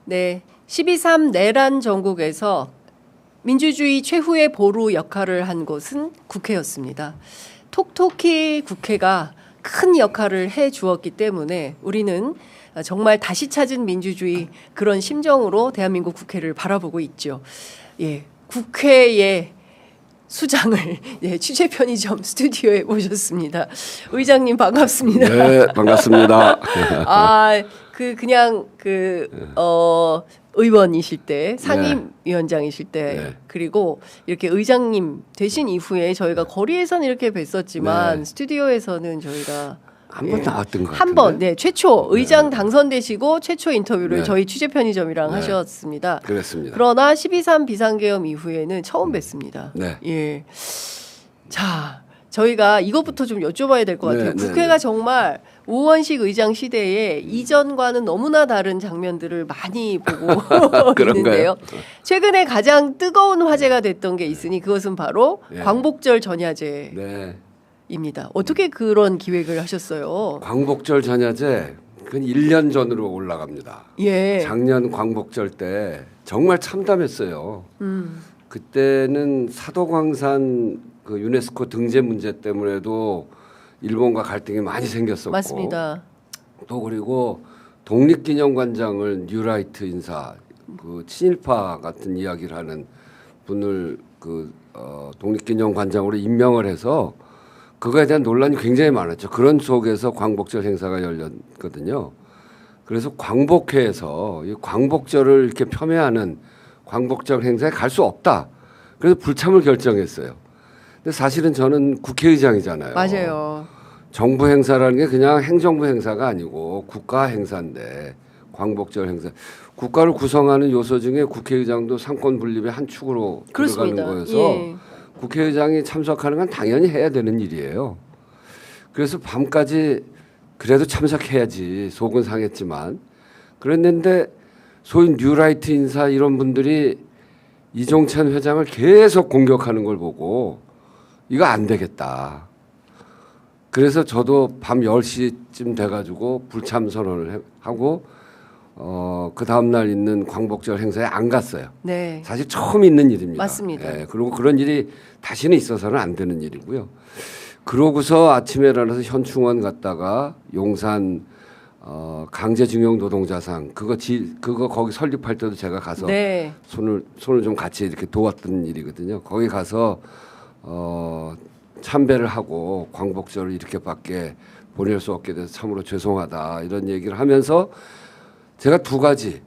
네, 12.3 내란 전국에서 민주주의 최후의 보루 역할을 한 곳은 국회였습니다. 톡톡히 국회가 큰 역할을 해 주었기 때문에 우리는 정말 다시 찾은 민주주의 그런 심정으로 대한민국 국회를 바라보고 있죠. 예, 국회의 수장을 취재 편의점 스튜디오에 모셨습니다. 의장님 반갑습니다. 네, 반갑습니다. 그냥 의원이실 때, 상임위원장이실 때, 네. 그리고 이렇게 의장님 되신 이후에 저희가 거리에서는 이렇게 뵀었지만 네. 스튜디오에서는 저희가 한 번 나왔던 것 같은데. 한 번, 최초 의장 당선되시고 최초 인터뷰를 네. 저희 취재 편의점이랑 네. 하셨습니다. 그렇습니다. 그러나 12.3 비상계엄 이후에는 처음 뵙습니다. 네. 예. 자, 저희가 이것부터 좀 여쭤봐야 될 것 같아요. 네, 네, 국회가 네. 정말 우원식 의장 시대에 이전과는 너무나 다른 장면들을 많이 보고 그런가요? 있는데요. 최근에 가장 뜨거운 화제가 됐던 게 있으니 그것은 바로 네. 광복절 전야제입니다. 네. 어떻게 그런 기획을 하셨어요? 광복절 전야제 그건 1년 전으로 올라갑니다. 예. 작년 광복절 때 정말 참담했어요. 그때는 사도광산 그 유네스코 등재 문제 때문에도 일본과 갈등이 많이 생겼었고, 맞습니다. 또 그리고 독립기념관장을 뉴라이트 인사, 그 친일파 같은 이야기를 하는 분을 독립기념관장으로 임명을 해서 그거에 대한 논란이 굉장히 많았죠. 그런 속에서 광복절 행사가 열렸거든요. 그래서 광복회에서 이 광복절을 이렇게 폄훼하는 광복절 행사에 갈 수 없다. 그래서 불참을 결정했어요. 근데 사실은 저는 국회의장이잖아요. 맞아요. 정부 행사라는 게 그냥 행정부 행사가 아니고 국가 행사인데 광복절 행사. 국가를 구성하는 요소 중에 국회의장도 상권 분립의 한 축으로 그렇습니다. 들어가는 거여서 예. 국회의장이 참석하는 건 당연히 해야 되는 일이에요. 그래서 밤까지 그래도 참석해야지 속은 상했지만 그랬는데 소위 뉴라이트 인사 이런 분들이 이종찬 회장을 계속 공격하는 걸 보고 이거 안 되겠다. 그래서 저도 밤 10시쯤 돼가지고 불참 선언을 하고 그 다음날 있는 광복절 행사에 안 갔어요. 네. 사실 처음 있는 일입니다. 맞습니다. 예, 그리고 그런 일이 다시는 있어서는 안 되는 일이고요. 그러고서 아침에 일어나서 현충원 갔다가 용산 강제징용 노동자상 그거 거기 설립할 때도 제가 가서 네. 손을 좀 같이 이렇게 도왔던 일이거든요. 거기 가서 참배를 하고 광복절을 이렇게밖에 보낼 수 없게 돼서 참으로 죄송하다 이런 얘기를 하면서 제가 두 가지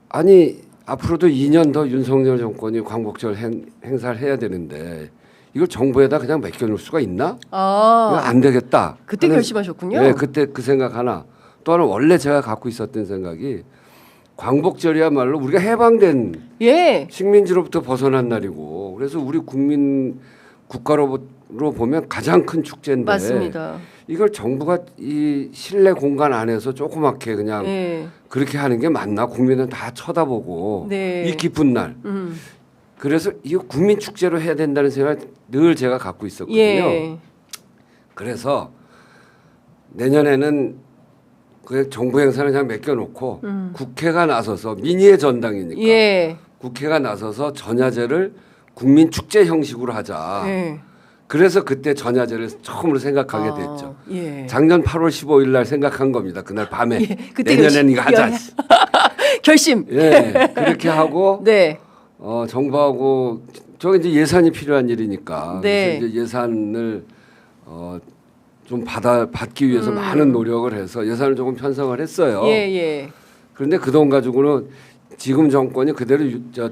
아니 앞으로도 2년 더 윤석열 정권이 광복절 행사를 해야 되는데 이걸 정부에다 그냥 맡겨놓을 수가 있나? 이거 안 되겠다. 그때 결심하셨군요. 네, 그때 그 생각 하나. 또 하나 원래 제가 갖고 있었던 생각이 광복절이야말로 우리가 해방된 식민지로부터 벗어난 날이고 그래서 우리 국가로 보면 가장 큰 축제인데 맞습니다. 이걸 정부가 이 실내 공간 안에서 조그맣게 그냥 그렇게 하는 게 맞나? 국민은 다 쳐다보고 이 기쁜 날. 그래서 이거 국민 축제로 해야 된다는 생각 늘 제가 갖고 있었거든요. 그래서 내년에는 그 정부 행사는 그냥 맡겨놓고 국회가 나서서 민의의 전당이니까 국회가 나서서 전야제를 국민 축제 형식으로 하자. 그래서 그때 전야제를 처음으로 생각하게 됐죠. 작년 8월 15일 날 생각한 겁니다. 그날 밤에 그때 내년엔 이거 하자. 결심. 그렇게 하고 정부하고 저게 이제 예산이 필요한 일이니까 그래서 이제 예산을 좀 받기 위해서 많은 노력을 해서 예산을 조금 편성을 했어요. 그런데 그 돈 가지고는 지금 정권이 그대로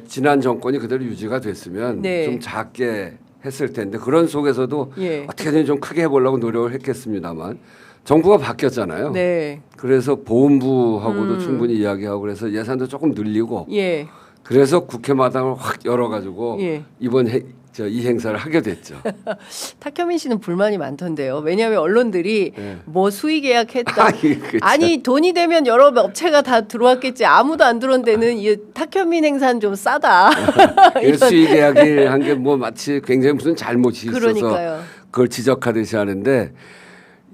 지난 정권이 그대로 유지가 됐으면 좀 작게 했을 텐데 그런 속에서도 어떻게든 좀 크게 해보려고 노력을 했겠습니다만 정부가 바뀌었잖아요. 그래서 보훈부하고도 충분히 이야기하고 그래서 예산도 조금 늘리고 그래서 국회 마당을 확 열어가지고 이번 이 행사를 하게 됐죠. 탁현민 씨는 불만이 많던데요. 왜냐하면 언론들이 뭐 수의 계약했다. 아니 돈이 되면 여러 업체가 다 들어왔겠지. 아무도 안 들어온 데는 이 탁현민 행사는 좀 싸다. 수의 계약이 한 게 뭐 마치 굉장히 무슨 잘못이 있어서 그러니까요. 그걸 지적하듯이 하는데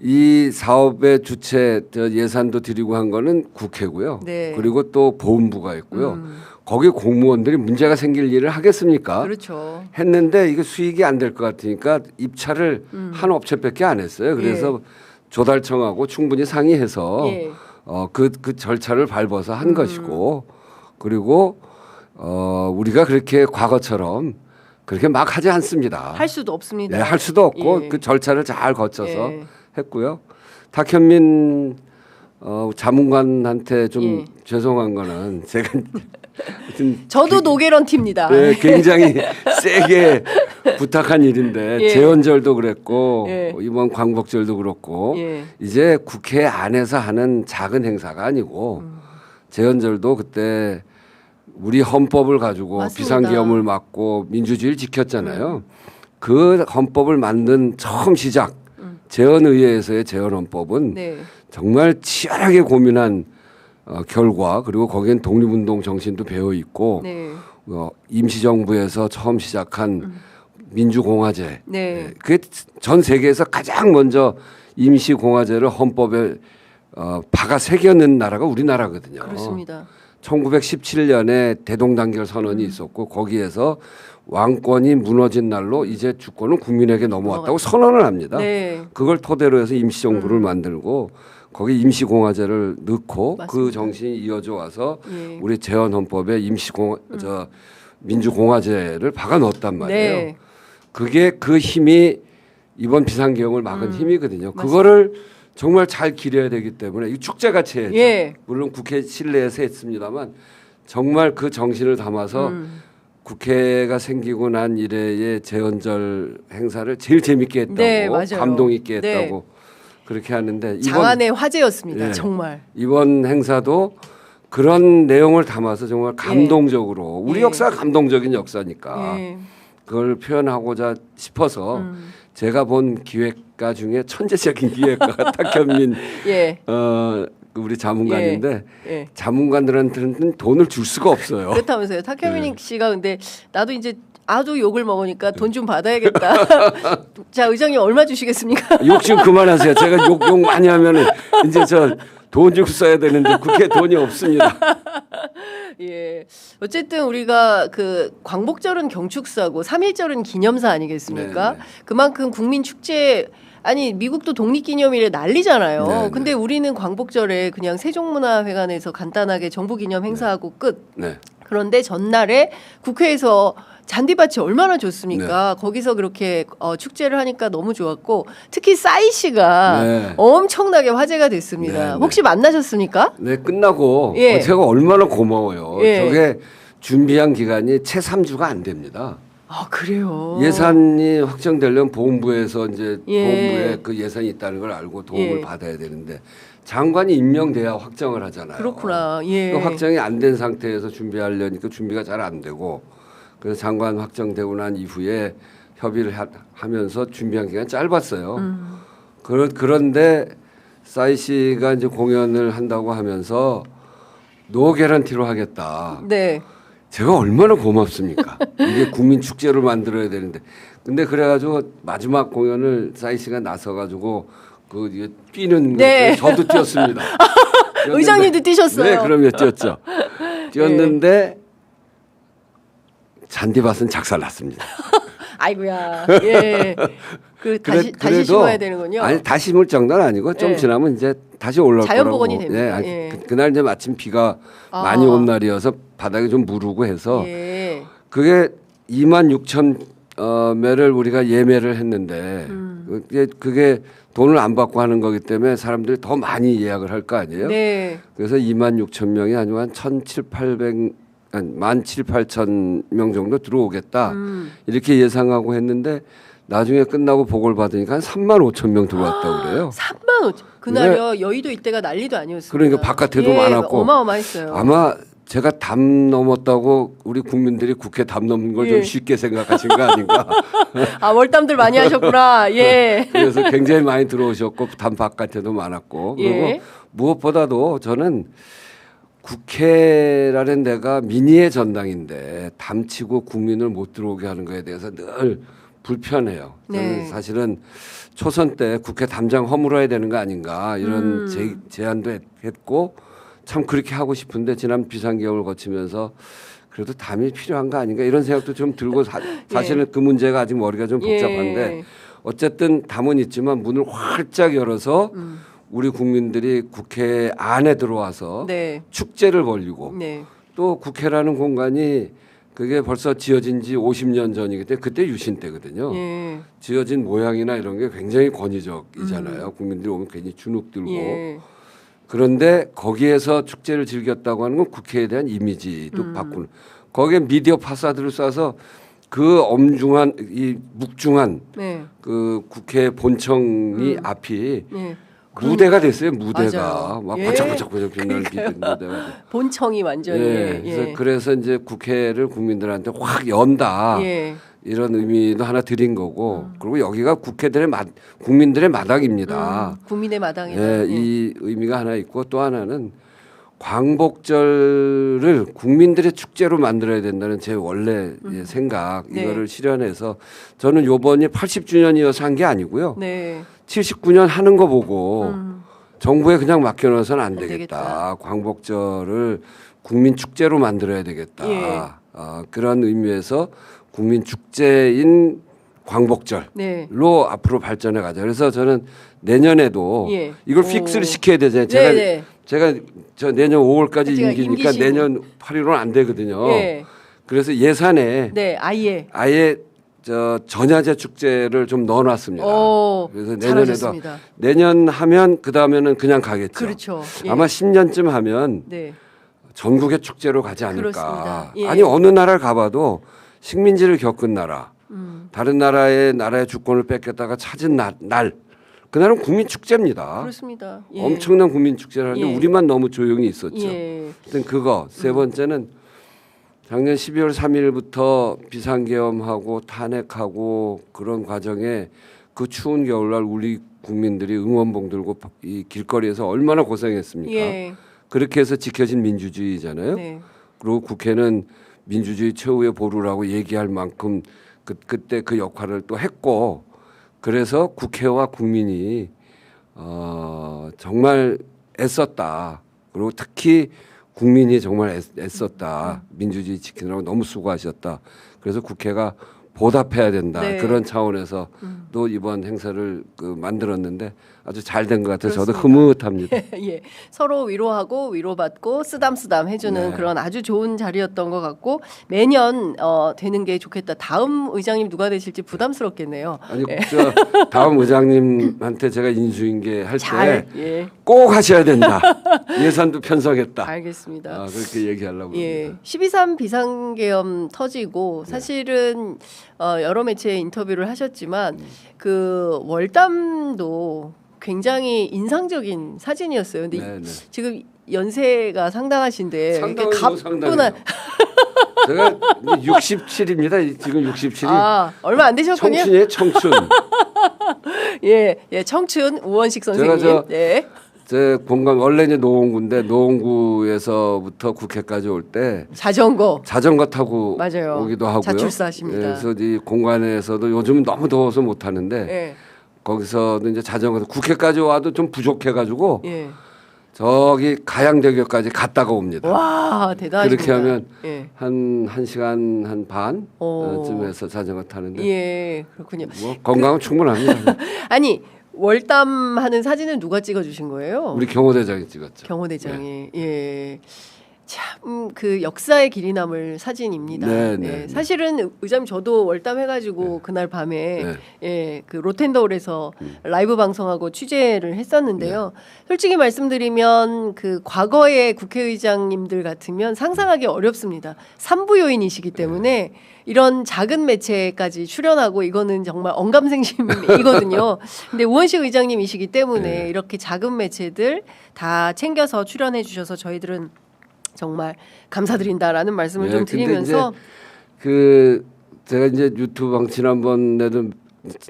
이 사업의 주체 예산도 드리고 한 거는 국회고요. 네. 그리고 또 보훈부가 있고요. 거기 공무원들이 문제가 생길 일을 하겠습니까? 그렇죠. 했는데 이게 수익이 안 될 것 같으니까 입찰을 한 업체밖에 안 했어요. 그래서 조달청하고 충분히 상의해서 그 절차를 밟아서 한 것이고, 그리고 우리가 그렇게 과거처럼 그렇게 막 하지 않습니다. 할 수도 없습니다. 네, 할 수도 없고 그 절차를 잘 거쳐서 했고요. 탁현민 자문관한테 좀 죄송한 거는 제가 저도 노계런 팀입니다. 네, 굉장히 세게 부탁한 일인데 제헌절도 그랬고 이번 광복절도 그렇고 이제 국회 안에서 하는 작은 행사가 아니고 제헌절도 그때 우리 헌법을 가지고 맞습니다. 비상계엄을 막고 민주주의를 지켰잖아요. 그 헌법을 만든 처음 시작 제헌의회에서의 제헌헌법은 정말 치열하게 고민한 결과, 그리고 거기엔 독립운동 정신도 배어 있고 임시정부에서 처음 시작한 민주공화제, 그게 전 세계에서 가장 먼저 임시공화제를 헌법에 박아 새겨낸 나라가 우리나라거든요. 그렇습니다. 1917년에 대동단결 선언이 있었고 거기에서 왕권이 무너진 날로 이제 주권은 국민에게 넘어왔다고 선언을 합니다. 그걸 토대로 해서 임시정부를 만들고 거기 임시공화제를 넣고 맞습니다. 그 정신이 이어져 와서 우리 제헌헌법에 민주공화제를 박아 넣었단 말이에요. 그게 그 힘이 이번 비상계엄을 막은 힘이거든요. 맞습니다. 그거를 정말 잘 기려야 되기 때문에 이 축제같이 해야죠. 물론 국회 실내에서 했습니다만 정말 그 정신을 담아서 국회가 생기고 난 이래의 제헌절 행사를 제일 재밌게 했다고 감동 있게 했다고 그렇게 하는데 장안의 화제였습니다. 정말. 이번 행사도 그런 내용을 담아서 정말 감동적으로 우리 역사가 감동적인 역사니까 그걸 표현하고자 싶어서 제가 본 기획가 중에 천재적인 기획가가 탁현민 우리 자문관인데 자문관들한테는 돈을 줄 수가 없어요. 그렇다면서요. 탁현민 씨가 근데 나도 이제 아주 욕을 먹으니까 돈 좀 받아야겠다. 자, 의장님 얼마 주시겠습니까? 욕 좀 그만하세요. 제가 욕 많이 하면은 이제 저 돈 좀 써야 되는데 국회에 돈이 없습니다. 어쨌든 우리가 그 광복절은 경축사고 3.1절은 기념사 아니겠습니까? 그만큼 국민 축제 아니 미국도 독립기념일에 난리잖아요. 근데 우리는 광복절에 그냥 세종문화회관에서 간단하게 정부기념 행사하고 끝. 그런데 전날에 국회에서 잔디밭이 얼마나 좋습니까? 거기서 그렇게 축제를 하니까 너무 좋았고 특히 싸이 씨가 엄청나게 화제가 됐습니다. 혹시 만나셨습니까? 네, 끝나고 제가 얼마나 고마워요. 저게 준비한 기간이 채 3주가 안 됩니다. 아, 그래요? 예산이 확정되려면 보훈부에서 이제 보훈부에 그 예산이 있다는 걸 알고 도움을 받아야 되는데 장관이 임명돼야 확정을 하잖아요. 그렇구나. 그 확정이 안 된 상태에서 준비하려니까 준비가 잘 안 되고 그래서 장관 확정되고 난 이후에 협의를 하면서 준비한 기간이 짧았어요. 그런데 싸이 씨가 이제 공연을 한다고 하면서 노 개런티로 하겠다. 제가 얼마나 고맙습니까? 이게 국민 축제를 만들어야 되는데. 근데 그래가지고 마지막 공연을 싸이 씨가 나서가지고 그 뛰는 저도 뛰었습니다. 의장님도 뛰셨어요. 네, 그럼요, 뛰었죠. 뛰었는데 잔디밭은 작살났습니다. 아이고야. 다시 심어야 되는군요. 아니 다시 심을 정도는 아니고 좀 지나면 이제 다시 올라올 자연 거라고. 복원이 됩니다. 그날 이제 마침 비가 많이 온 날이어서 바닥이 좀 무르고 해서 그게 26,000 매를 우리가 예매를 했는데 그게 돈을 안 받고 하는 거기 때문에 사람들이 더 많이 예약을 할 거 아니에요. 그래서 26,000명이 아니고 한 17,800명 정도 들어오겠다 이렇게 예상하고 했는데 나중에 끝나고 보고를 받으니까 한 35,000명 들어왔다고 그래요. 35,000. 그날요 여의도 이때가 난리도 아니었어요. 그러니까 바깥에도 많았고 어마어마했어요. 아마 제가 담 넘었다고 우리 국민들이 국회 담 넘는 걸 좀 쉽게 생각하신 거 아닌가. 아, 월담들 많이 하셨구나. 그래서 굉장히 많이 들어오셨고 담 바깥에도 많았고 그리고 무엇보다도 저는 국회라는 데가 민의의 전당인데 담치고 국민을 못 들어오게 하는 거에 대해서 늘 불편해요. 네. 저는 사실은 초선 때 국회 담장 허물어야 되는 거 아닌가 이런 제안도 했고 참 그렇게 하고 싶은데 지난 비상계엄을 거치면서 그래도 담이 필요한 거 아닌가 이런 생각도 좀 들고 사실은 예. 그 문제가 아직 머리가 좀 복잡한데 예. 어쨌든 담은 있지만 문을 활짝 열어서 우리 국민들이 국회 안에 들어와서 네. 축제를 벌이고 네. 또 국회라는 공간이 그게 벌써 지어진 지 50년 전이기 때문에 그때 유신 때거든요. 예. 지어진 모양이나 이런 게 굉장히 권위적이잖아요. 국민들이 오면 괜히 주눅 들고. 예. 그런데 거기에서 축제를 즐겼다고 하는 건 국회에 대한 이미지도 바꾸는. 거기에 미디어 파사드를 쏴서 그 엄중한 이 묵중한 네. 그 국회 본청이 앞이 네. 무대가 됐어요. 무대가 맞아요. 막 예. 반짝반짝 빛나는 무대가. 본청이 완전히. 예. 예. 그래서 이제 국회를 국민들한테 확 연다. 예. 이런 의미도 하나 드린 거고 그리고 여기가 국민들의 마당입니다. 국민의 마당이다. 예, 이 의미가 하나 있고 또 하나는 광복절을 국민들의 축제로 만들어야 된다는 제 원래 생각 네. 이거를 실현해서 저는 요번이 80주년이어서 한 게 아니고요. 네. 79년 하는 거 보고 정부에 그냥 맡겨놓아서는 안 되겠다. 되겠다. 광복절을 국민 축제로 만들어야 되겠다. 예. 그런 의미에서 국민 축제인 광복절로 네. 앞으로 발전해 가자. 그래서 저는 내년에도 예. 이걸 오. 픽스를 시켜야 되잖아요. 네네. 제가 저 내년 5월까지 제가 임기니까 임기시고. 내년 8일은 안 되거든요. 예. 그래서 예산에 네. 아예. 저 전야제 축제를 좀 넣어놨습니다. 오, 그래서 내년에도 잘하셨습니다. 내년 하면 그 다음에는 그냥 가겠죠. 그렇죠. 예. 아마 10년쯤 하면 네. 전국의 축제로 가지 않을까. 그렇습니다. 예. 아니 어느 나라를 가봐도 식민지를 겪은 나라, 다른 나라의 주권을 뺏겼다가 찾은 날, 그날은 국민 축제입니다. 그렇습니다. 예. 엄청난 국민 축제를 하는데 예. 우리만 너무 조용히 있었죠. 예. 하여튼 그거 세 번째는 작년 12월 3일부터 비상계엄하고 탄핵하고 그런 과정에 그 추운 겨울날 우리 국민들이 응원봉 들고 이 길거리에서 얼마나 고생했습니까? 예. 그렇게 해서 지켜진 민주주의잖아요. 네. 그리고 국회는 민주주의 최후의 보루라고 얘기할 만큼 그때 그 역할을 또 했고 그래서 국회와 국민이 정말 애썼다. 그리고 특히 국민이 정말 애썼다. 민주주의 지키느라고 너무 수고하셨다. 그래서 국회가 보답해야 된다. 네. 그런 차원에서 또 이번 행사를 만들었는데 아주 잘 된 것 같아서 저도 그렇습니다. 흐뭇합니다. 예. 서로 위로하고 위로받고 쓰담쓰담 해주는 네. 그런 아주 좋은 자리였던 것 같고 매년 되는 게 좋겠다. 다음 의장님 누가 되실지 부담스럽겠네요. 아니 예. 저 다음 의장님한테 제가 인수인계 할 잘. 때 예. 꼭 하셔야 된다. 예산도 편성했다. 알겠습니다. 그렇게 얘기하려고 예. 합니다. 12.3 비상계엄 터지고 사실은 여러 매체에 인터뷰를 하셨지만 그 월담도 굉장히 인상적인 사진이었어요. 근데 네, 네. 지금 연세가 상당하신데 상당히 이렇게 가뿐한 제가 67입니다. 지금 67이 얼마 안 되셨군요. 청춘이에요, 청춘. 예, 청춘 우원식 선생님. 제가 네. 제 본관 원래 이제 노원구인데 노원구에서부터 국회까지 올 때 자전거 타고 맞아요. 오기도 하고요. 자출사하십니다. 그래서 이 공간에서도 요즘은 너무 더워서 못 하는데 예. 거기서도 이제 자전거 국회까지 와도 좀 부족해가지고 예. 저기 가양대교까지 갔다가 옵니다. 와 대단하십니다. 그렇게 하면 예. 한 시간 한 반쯤에서 자전거 타는데 예, 그렇군요. 뭐 건강은 충분합니다. 아니 월담하는 사진은 누가 찍어주신 거예요? 우리 경호대장이 찍었죠. 경호대장이 예. 참 그 역사의 길이 남을 사진입니다. 네, 네. 사실은 의장님 저도 월담 해가지고 그날 밤에 네. 예, 그 로텐더홀에서 라이브 방송하고 취재를 했었는데요. 솔직히 말씀드리면 그 과거의 국회의장님들 같으면 상상하기 어렵습니다. 삼부 요인이시기 때문에 이런 작은 매체까지 출연하고 이거는 정말 언감생심이거든요. 근데 우원식 의장님이시기 때문에 이렇게 작은 매체들 다 챙겨서 출연해 주셔서 저희들은 정말 감사드린다라는 말씀을 좀 드리면서 제가 이제 유튜브 지난번에도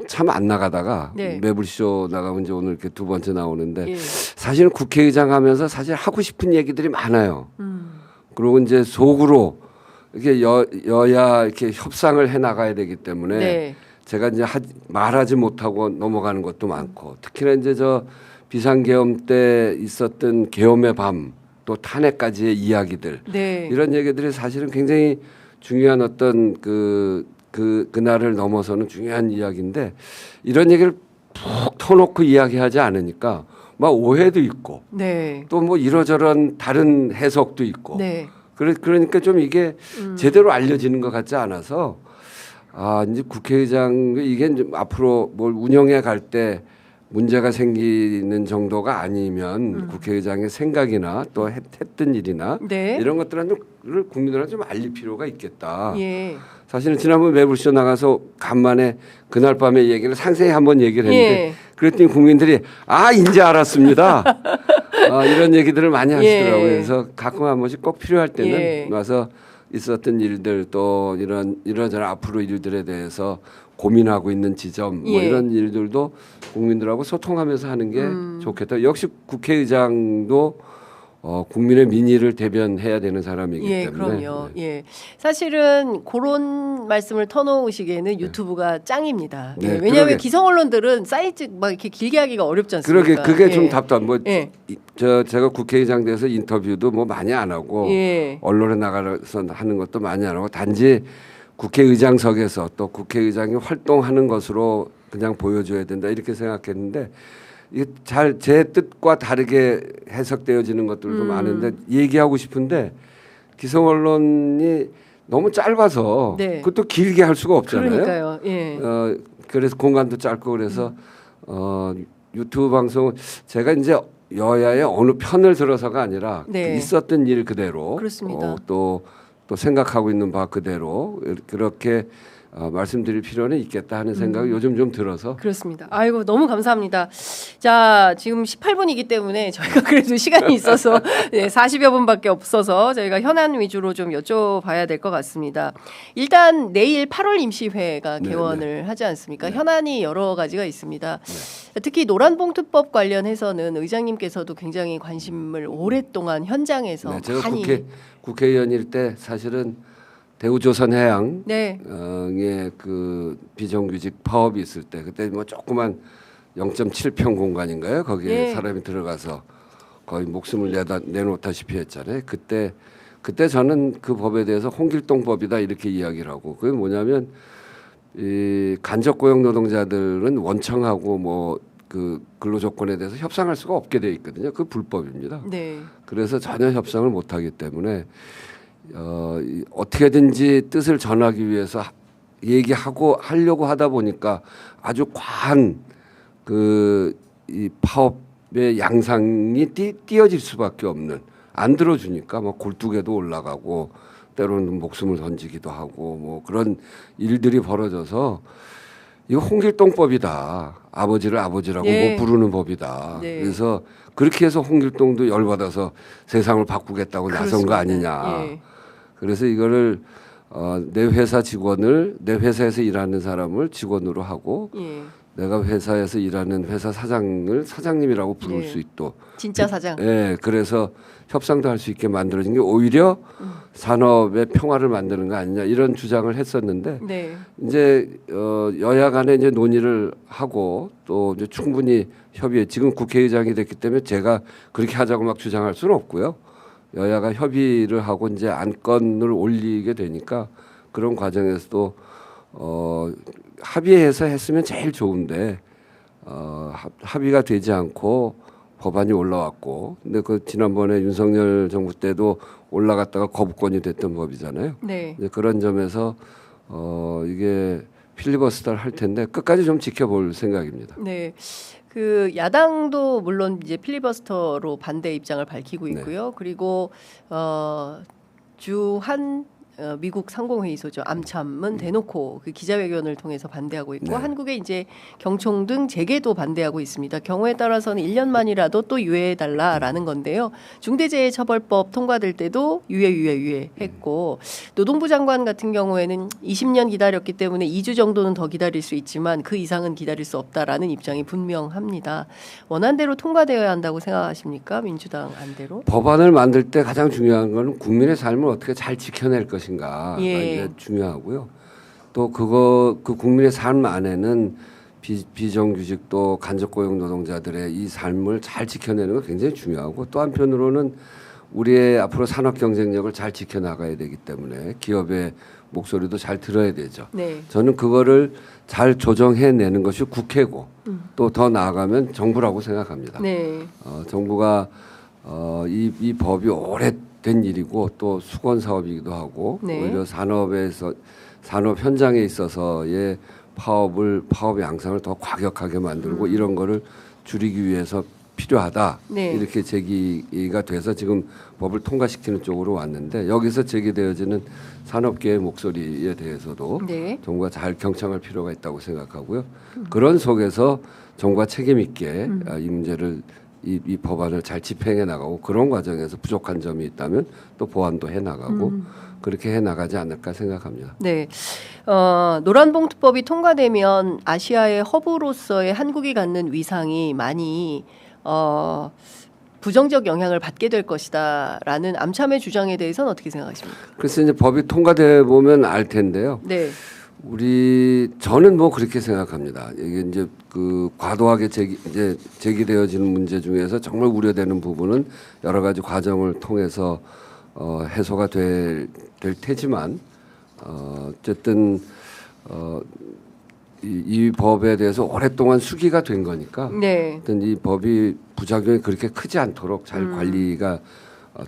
참 안 나가다가 네. 매불쇼 나가면 이제 오늘 이렇게 두 번째 나오는데 예. 사실은 국회의장 하면서 사실 하고 싶은 얘기들이 많아요. 그리고 이제 속으로 이렇게 여야 이렇게 협상을 해 나가야 되기 때문에 네. 제가 이제 말하지 못하고 넘어가는 것도 많고 특히나 이제 저 비상계엄 때 있었던 계엄의 밤 또 탄핵까지의 이야기들 네. 이런 얘기들이 사실은 굉장히 중요한 어떤 그날을 넘어서는 중요한 이야기인데 이런 얘기를 푹 터놓고 이야기하지 않으니까 막 오해도 있고 네. 또 뭐 이러저런 다른 해석도 있고 네. 그러니까 좀 이게 제대로 알려지는 것 같지 않아서 이제 국회의장 이게 이제 앞으로 뭘 운영해 갈 때 문제가 생기는 정도가 아니면 국회의장의 생각이나 또 했던 일이나 네. 이런 것들을 국민들한테 좀 알릴 필요가 있겠다. 예. 사실은 지난번 매불쇼 나가서 간만에 그날 밤의 얘기를 상세히 한번 얘기를 했는데 예. 그랬더니 국민들이 이제 알았습니다. 이런 얘기들을 많이 하시더라고요. 예. 그래서 가끔 한 번씩 꼭 필요할 때는 예. 와서 있었던 일들 또 이런저런 앞으로 일들에 대해서 고민하고 있는 지점 뭐 예. 이런 일들도 국민들하고 소통하면서 하는 게 좋겠다. 역시 국회의장도 국민의 민의를 대변해야 되는 사람이기 예, 때문에. 그럼요. 네. 예. 사실은 그런 말씀을 터놓으시기에는 유튜브가 짱입니다. 네, 예, 왜냐하면 그러게. 기성 언론들은 사이즈 막 이렇게 길게 하기가 어렵지 않습니까? 그게 예. 좀 답답. 예. 제가 국회의장 돼서 인터뷰도 뭐 많이 안 하고 예. 언론에 나가서 하는 것도 많이 안 하고 단지 국회의장석에서 또 국회의장이 활동하는 것으로 그냥 보여줘야 된다 이렇게 생각했는데 이게 잘 제 뜻과 다르게 해석되어지는 것들도 많은데 얘기하고 싶은데 기성 언론이 너무 짧아서 네. 그것도 길게 할 수가 없잖아요. 그러니까요. 예. 그래서 공간도 짧고 그래서 유튜브 방송 제가 이제 여야의 어느 편을 들어서가 아니라 네. 그 있었던 일 그대로 그렇습니다. 또 생각하고 있는 바 그대로 그렇게 말씀드릴 필요는 있겠다 하는 생각이 요즘 좀 들어서 그렇습니다. 아이고 너무 감사합니다. 자 지금 18분이기 때문에 저희가 그래도 시간이 있어서 40여 분밖에 없어서 저희가 현안 위주로 좀 여쭤봐야 될 것 같습니다. 일단 내일 8월 임시회가 개원을 하지 않습니까? 현안이 여러 가지가 있습니다. 특히 노란봉투법 관련해서는 의장님께서도 굉장히 관심을 오랫동안 현장에서 제가 많이 국회의원일 때 사실은 대우조선해양의 네. 그 비정규직 파업이 있을 때 그때 뭐 조그만 0.7평 공간인가요? 거기에 네. 사람이 들어가서 거의 목숨을 내놓다시피 했잖아요. 그때 저는 그 법에 대해서 홍길동법이다 이렇게 이야기를 하고 그게 뭐냐면 이 간접 고용 노동자들은 원청하고 뭐 그 근로 조건에 대해서 협상할 수가 없게 돼 있거든요. 그 불법입니다. 네. 그래서 전혀 협상을 못 하기 때문에 어떻게든지 뜻을 전하기 위해서 하려고 하다 보니까 아주 과한 이 파업의 양상이 띄어질 수밖에 없는 안 들어주니까 뭐 굴뚝에도 올라가고 때로는 목숨을 던지기도 하고 뭐 그런 일들이 벌어져서 이거 홍길동법이다. 아버지를 아버지라고 못 부르는 법이다. 네. 그래서 그렇게 해서 홍길동도 열받아서 세상을 바꾸겠다고 나선 거 그렇습니다. 아니냐. 예. 그래서 이거를 내 회사 직원을 내 회사에서 일하는 사람을 직원으로 하고 예. 내가 회사에서 일하는 회사 사장을 사장님이라고 부를 수 있도록 진짜 사장. 예, 그래서 협상도 할 수 있게 만들어진 게 오히려 산업의 평화를 만드는 거 아니냐 이런 주장을 했었는데 네. 이제 여야 간에 이제 논의를 하고 또 이제 충분히 협의 지금 국회의장이 됐기 때문에 제가 그렇게 하자고 막 주장할 수는 없고요. 여야가 협의를 하고 이제 안건을 올리게 되니까 그런 과정에서도 합의해서 했으면 제일 좋은데 합의가 되지 않고 법안이 올라왔고 근데 그 지난번에 윤석열 정부 때도 올라갔다가 거부권이 됐던 법이잖아요. 네. 이제 그런 점에서 이게 필리버스터를 할 텐데 끝까지 좀 지켜볼 생각입니다. 네. 그 야당도 물론 이제 필리버스터로 반대 입장을 밝히고 있고요. 그리고 주한 미국 상공회의소죠. 암참은 대놓고 그 기자회견을 통해서 반대하고 있고 한국의 이제 경총 등 재계도 반대하고 있습니다. 경우에 따라서는 1년만이라도 또 유예해달라라는 건데요. 중대재해처벌법 통과될 때도 유예했고 노동부 장관 같은 경우에는 20년 기다렸기 때문에 2주 정도는 더 기다릴 수 있지만 그 이상은 기다릴 수 없다라는 입장이 분명합니다. 원안대로 통과되어야 한다고 생각하십니까? 민주당 안대로? 법안을 만들 때 가장 중요한 건 국민의 삶을 어떻게 잘 지켜낼 것인가 예. 이게 중요하고요. 또 그 국민의 삶 안에는 비정규직도 간접고용 노동자들의 이 삶을 잘 지켜내는 건 굉장히 중요하고 또 한편으로는 우리의 앞으로 산업 경쟁력을 잘 지켜나가야 되기 때문에 기업의 목소리도 잘 들어야 되죠. 네. 저는 그거를 잘 조정해내는 것이 국회고 또 더 나아가면 정부라고 생각합니다. 네. 정부가 이 법이 오래된 일이고 또 수건 사업이기도 하고 네. 오히려 산업 현장에 있어서의 파업 양상을 더 과격하게 만들고 이런 거를 줄이기 위해서 필요하다. 네. 이렇게 제기가 돼서 지금 법을 통과시키는 쪽으로 왔는데 여기서 제기되어지는 산업계의 목소리에 대해서도 네. 정부가 잘 경청할 필요가 있다고 생각하고요. 그런 속에서 정부가 책임 있게 이 문제를 이 법안을 잘 집행해 나가고 그런 과정에서 부족한 점이 있다면 또 보완도 해 나가고 그렇게 해 나가지 않을까 생각합니다. 네, 노란봉투법이 통과되면 아시아의 허브로서의 한국이 갖는 위상이 많이 부정적 영향을 받게 될 것이다라는 암참의 주장에 대해서는 어떻게 생각하십니까? 그래서 이제 법이 통과돼 보면 알 텐데요. 네. 저는 뭐 그렇게 생각합니다. 이게 이제 그 과도하게 제기되어지는 문제 중에서 정말 우려되는 부분은 여러 가지 과정을 통해서 해소가 될 테지만 어쨌든 이 법에 대해서 오랫동안 수기가 된 거니까 네. 이 법이 부작용이 그렇게 크지 않도록 잘 관리가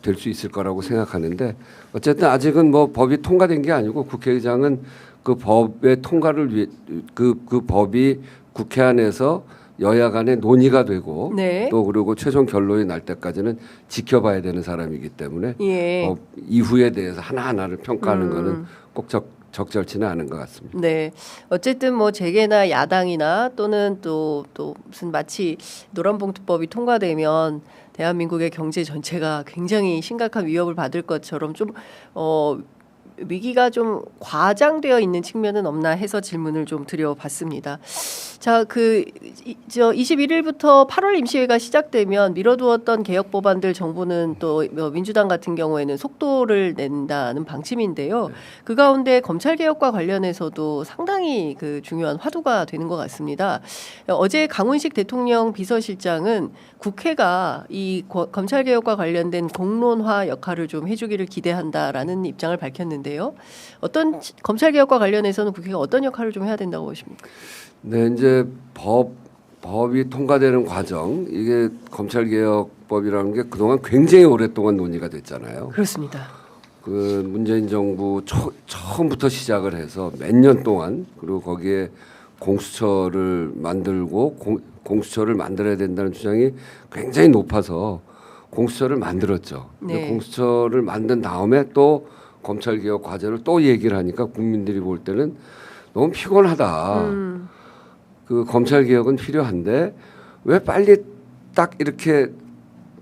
될 수 있을 거라고 생각하는데 어쨌든 아직은 뭐 법이 통과된 게 아니고 국회의장은 그 법의 통과를 위해 그 법이 국회 안에서 여야 간에 논의가 되고 네. 또 그리고 최종 결론이 날 때까지는 지켜봐야 되는 사람이기 때문에 예. 법 이후에 대해서 하나하나를 평가하는 거는 꼭 적절치는 않은 것 같습니다. 네, 어쨌든 뭐 재계나 야당이나 또는 또 무슨 마치 노란봉투법이 통과되면 대한민국의 경제 전체가 굉장히 심각한 위협을 받을 것처럼 좀 위기가 좀 과장되어 있는 측면은 없나 해서 질문을 좀 드려봤습니다. 자, 21일부터 8월 임시회가 시작되면 미뤄두었던 개혁 법안들 정부는 또 민주당 같은 경우에는 속도를 낸다는 방침인데요. 그 가운데 검찰 개혁과 관련해서도 상당히 그 중요한 화두가 되는 것 같습니다. 어제 강훈식 대통령 비서실장은 국회가 이 검찰 개혁과 관련된 공론화 역할을 좀 해주기를 기대한다라는 입장을 밝혔는데요. 어떤 검찰 개혁과 관련해서는 국회가 어떤 역할을 좀 해야 된다고 보십니까? 네, 이제 법이 통과되는 과정 이게 검찰개혁법이라는 게 그동안 굉장히 오랫동안 논의가 됐잖아요. 그렇습니다. 그 문재인 정부 처음부터 시작을 해서 몇 년 동안 그리고 거기에 공수처를 만들고 공수처를 만들어야 된다는 주장이 굉장히 높아서 공수처를 만들었죠. 네. 공수처를 만든 다음에 또 검찰개혁 과제를 또 얘기를 하니까 국민들이 볼 때는 너무 피곤하다. 그 검찰 개혁은 필요한데 왜 빨리 딱 이렇게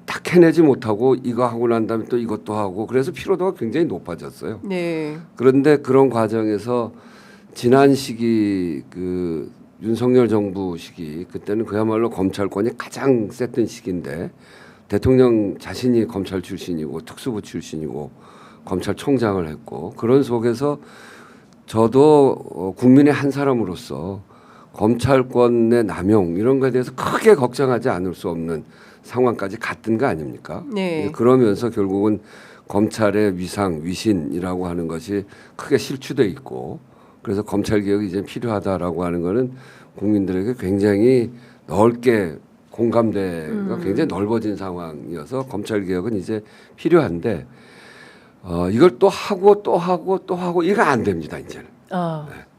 딱 해내지 못하고 이거 하고 난 다음에 또 이것도 하고 그래서 피로도가 굉장히 높아졌어요. 네. 그런데 그런 과정에서 지난 시기 그 윤석열 정부 시기 그때는 그야말로 검찰권이 가장 셌던 시기인데 대통령 자신이 검찰 출신이고 특수부 출신이고 검찰총장을 했고 그런 속에서 저도 국민의 한 사람으로서 검찰권의 남용 이런 거에 대해서 크게 걱정하지 않을 수 없는 상황까지 갔던 거 아닙니까? 네. 그러면서 결국은 검찰의 위상, 위신이라고 하는 것이 크게 실추돼 있고 그래서 검찰 개혁이 이제 필요하다라고 하는 거는 국민들에게 굉장히 넓게 공감대가 굉장히 넓어진 상황이어서 검찰 개혁은 이제 필요한데 이걸 또 하고 또 하고 또 하고 이거 안 됩니다 이제는.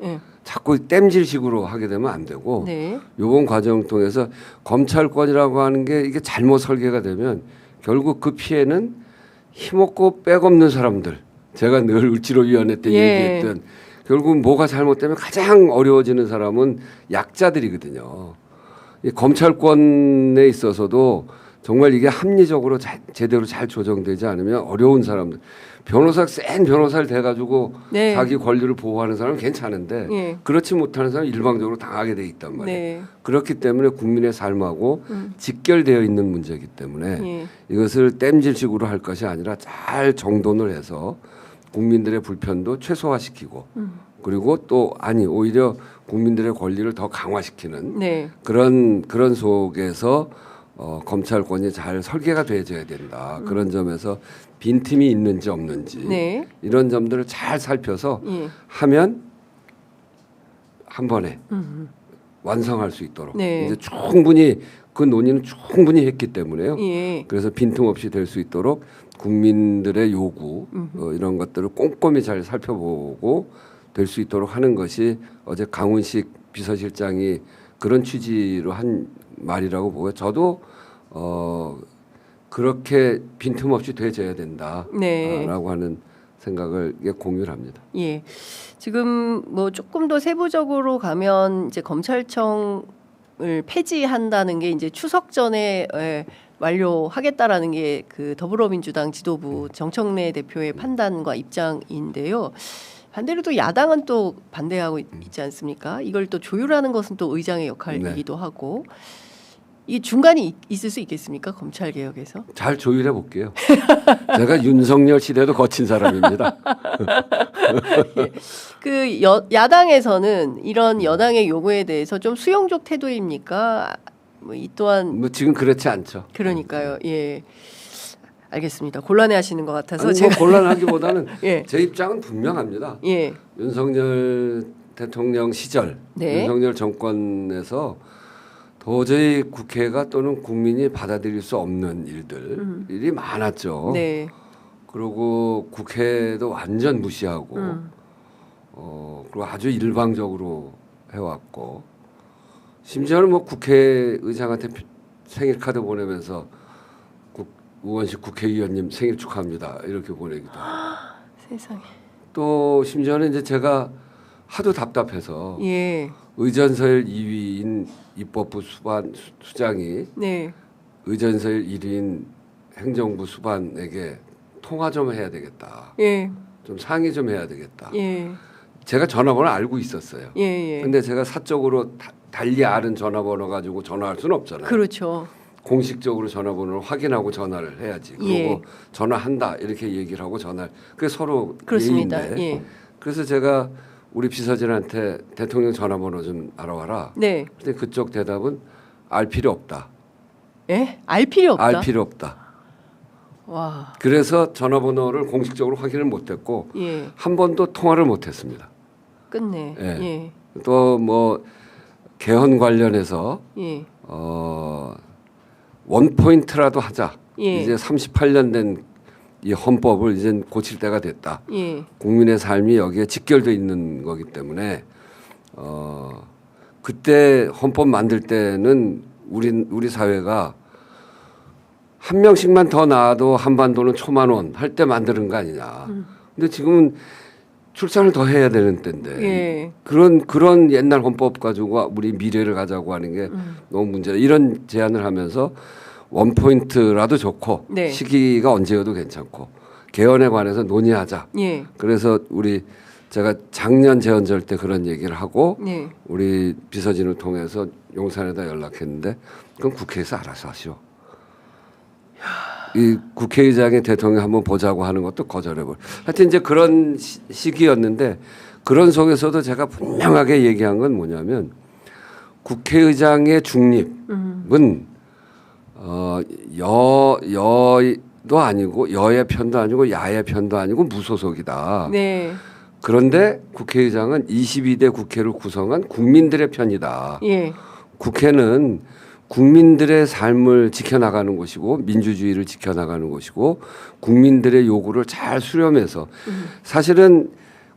네. 자꾸 땜질식으로 하게 되면 안 되고 네. 이번 과정을 통해서 검찰권이라고 하는 게 이게 잘못 설계가 되면 결국 그 피해는 힘없고 백없는 사람들 제가 늘 을지로위원회 때 얘기했던 결국 뭐가 잘못되면 가장 어려워지는 사람은 약자들이거든요. 이 검찰권에 있어서도 정말 이게 합리적으로 제대로 잘 조정되지 않으면 어려운 사람들 센 변호사를 대가지고 자기 권리를 보호하는 사람은 괜찮은데 그렇지 못하는 사람은 일방적으로 당하게 돼 있단 말이에요. 그렇기 때문에 국민의 삶하고 직결되어 있는 문제이기 때문에 이것을 땜질식으로 할 것이 아니라 잘 정돈을 해서 국민들의 불편도 최소화시키고 그리고 또 아니 오히려 국민들의 권리를 더 강화시키는 네. 그런 속에서 검찰권이 잘 설계가 돼줘야 된다. 그런 점에서 빈틈이 있는지 없는지 네. 이런 점들을 잘 살펴서 예. 하면 한 번에 완성할 수 있도록 네. 이제 충분히 그 논의는 충분히 했기 때문에요. 예. 그래서 빈틈없이 될 수 있도록 국민들의 요구 이런 것들을 꼼꼼히 잘 살펴보고 될 수 있도록 하는 것이 어제 강훈식 비서실장이 그런 취지로 한 말이라고 보고요. 저도 그렇게 빈틈없이 돼줘야 된다라고 네. 하는 생각을 공유를 합니다. 예. 지금 뭐 조금 더 세부적으로 가면 이제 검찰청을 폐지한다는 게 이제 추석 전에 완료하겠다라는 게 그 더불어민주당 지도부 정청래 대표의 판단과 입장인데요. 반대로 또 야당은 또 반대하고 있지 않습니까? 이걸 또 조율하는 것은 또 의장의 역할이기도 하고 이 중간이 있을 수 있겠습니까? 검찰 개혁에서 잘 조율해 볼게요. 제가 윤석열 시대도 거친 사람입니다. 예. 그 야당에서는 이런 여당의 요구에 대해서 좀 수용적 태도입니까? 뭐 이 또한 뭐 지금 그렇지 않죠. 그러니까요. 예. 알겠습니다. 곤란해하시는 것 같아서 아니, 뭐 곤란하기보다는 예. 제 입장은 분명합니다. 예. 윤석열 대통령 시절, 네. 윤석열 정권에서 도저히 국회가 또는 국민이 받아들일 수 없는 일이 많았죠. 네. 그리고 국회도 완전 무시하고 그리고 아주 일방적으로 해왔고 심지어는 뭐 국회의장한테 생일 카드 보내면서 우원식 국회의원님 생일 축하합니다 이렇게 보내기도 하고 세상에. 또 심지어는 이제 제가 하도 답답해서 예. 의전서열 2위인 입법부 수장이 네. 의전서열 1위인 행정부 수반에게 통화 좀 해야 되겠다. 예. 좀 상의 좀 해야 되겠다. 예. 제가 전화번호 알고 있었어요. 예. 예. 근데 제가 사적으로 달리 아는 전화번호 가지고 전화할 수는 없잖아요. 그렇죠. 공식적으로 전화번호를 확인하고 전화를 해야지. 그리고 예. 전화한다 이렇게 얘기를 하고 전화를. 그게 서로 그렇습니다. 예의인데. 예. 그래서 제가 우리 비서진한테 대통령 전화번호 좀 알아와라. 네. 근데 그쪽 대답은 알 필요 없다. 예? 알 필요 없다. 알 필요 없다. 와. 그래서 전화번호를 공식적으로 확인을 못했고 예. 한 번도 통화를 못했습니다. 끝내. 예. 예. 또 뭐 개헌 관련해서 예. 원 포인트라도 하자. 예. 이제 38년 된 이 헌법을 이제 고칠 때가 됐다. 예. 국민의 삶이 여기에 직결돼 있는 거기 때문에 그때 헌법 만들 때는 우리 사회가 한 명씩만 더 낳아도 한반도는 초만원 할 때 만드는 거 아니냐. 근데 지금은 출산을 더 해야 되는 때인데 예. 그런 옛날 헌법 가지고 우리 미래를 가자고 하는 게 너무 문제다. 이런 제안을 하면서 원 포인트라도 좋고 네. 시기가 언제여도 괜찮고 개헌에 관해서 논의하자. 예. 그래서 제가 작년 재헌절 때 그런 얘기를 하고 네. 우리 비서진을 통해서 용산에다 연락했는데 그럼 국회에서 알아서 하시오. 이 국회의장의 대통령 한번 보자고 하는 것도 거절해버려. 하여튼 이제 그런 시기였는데 그런 속에서도 제가 분명하게 얘기한 건 뭐냐면 국회의장의 중립은 여도 아니고 여의 편도 아니고 야의 편도 아니고 무소속이다. 네. 그런데 국회의장은 22대 국회를 구성한 국민들의 편이다. 예. 국회는 국민들의 삶을 지켜나가는 곳이고 민주주의를 지켜나가는 곳이고 국민들의 요구를 잘 수렴해서 사실은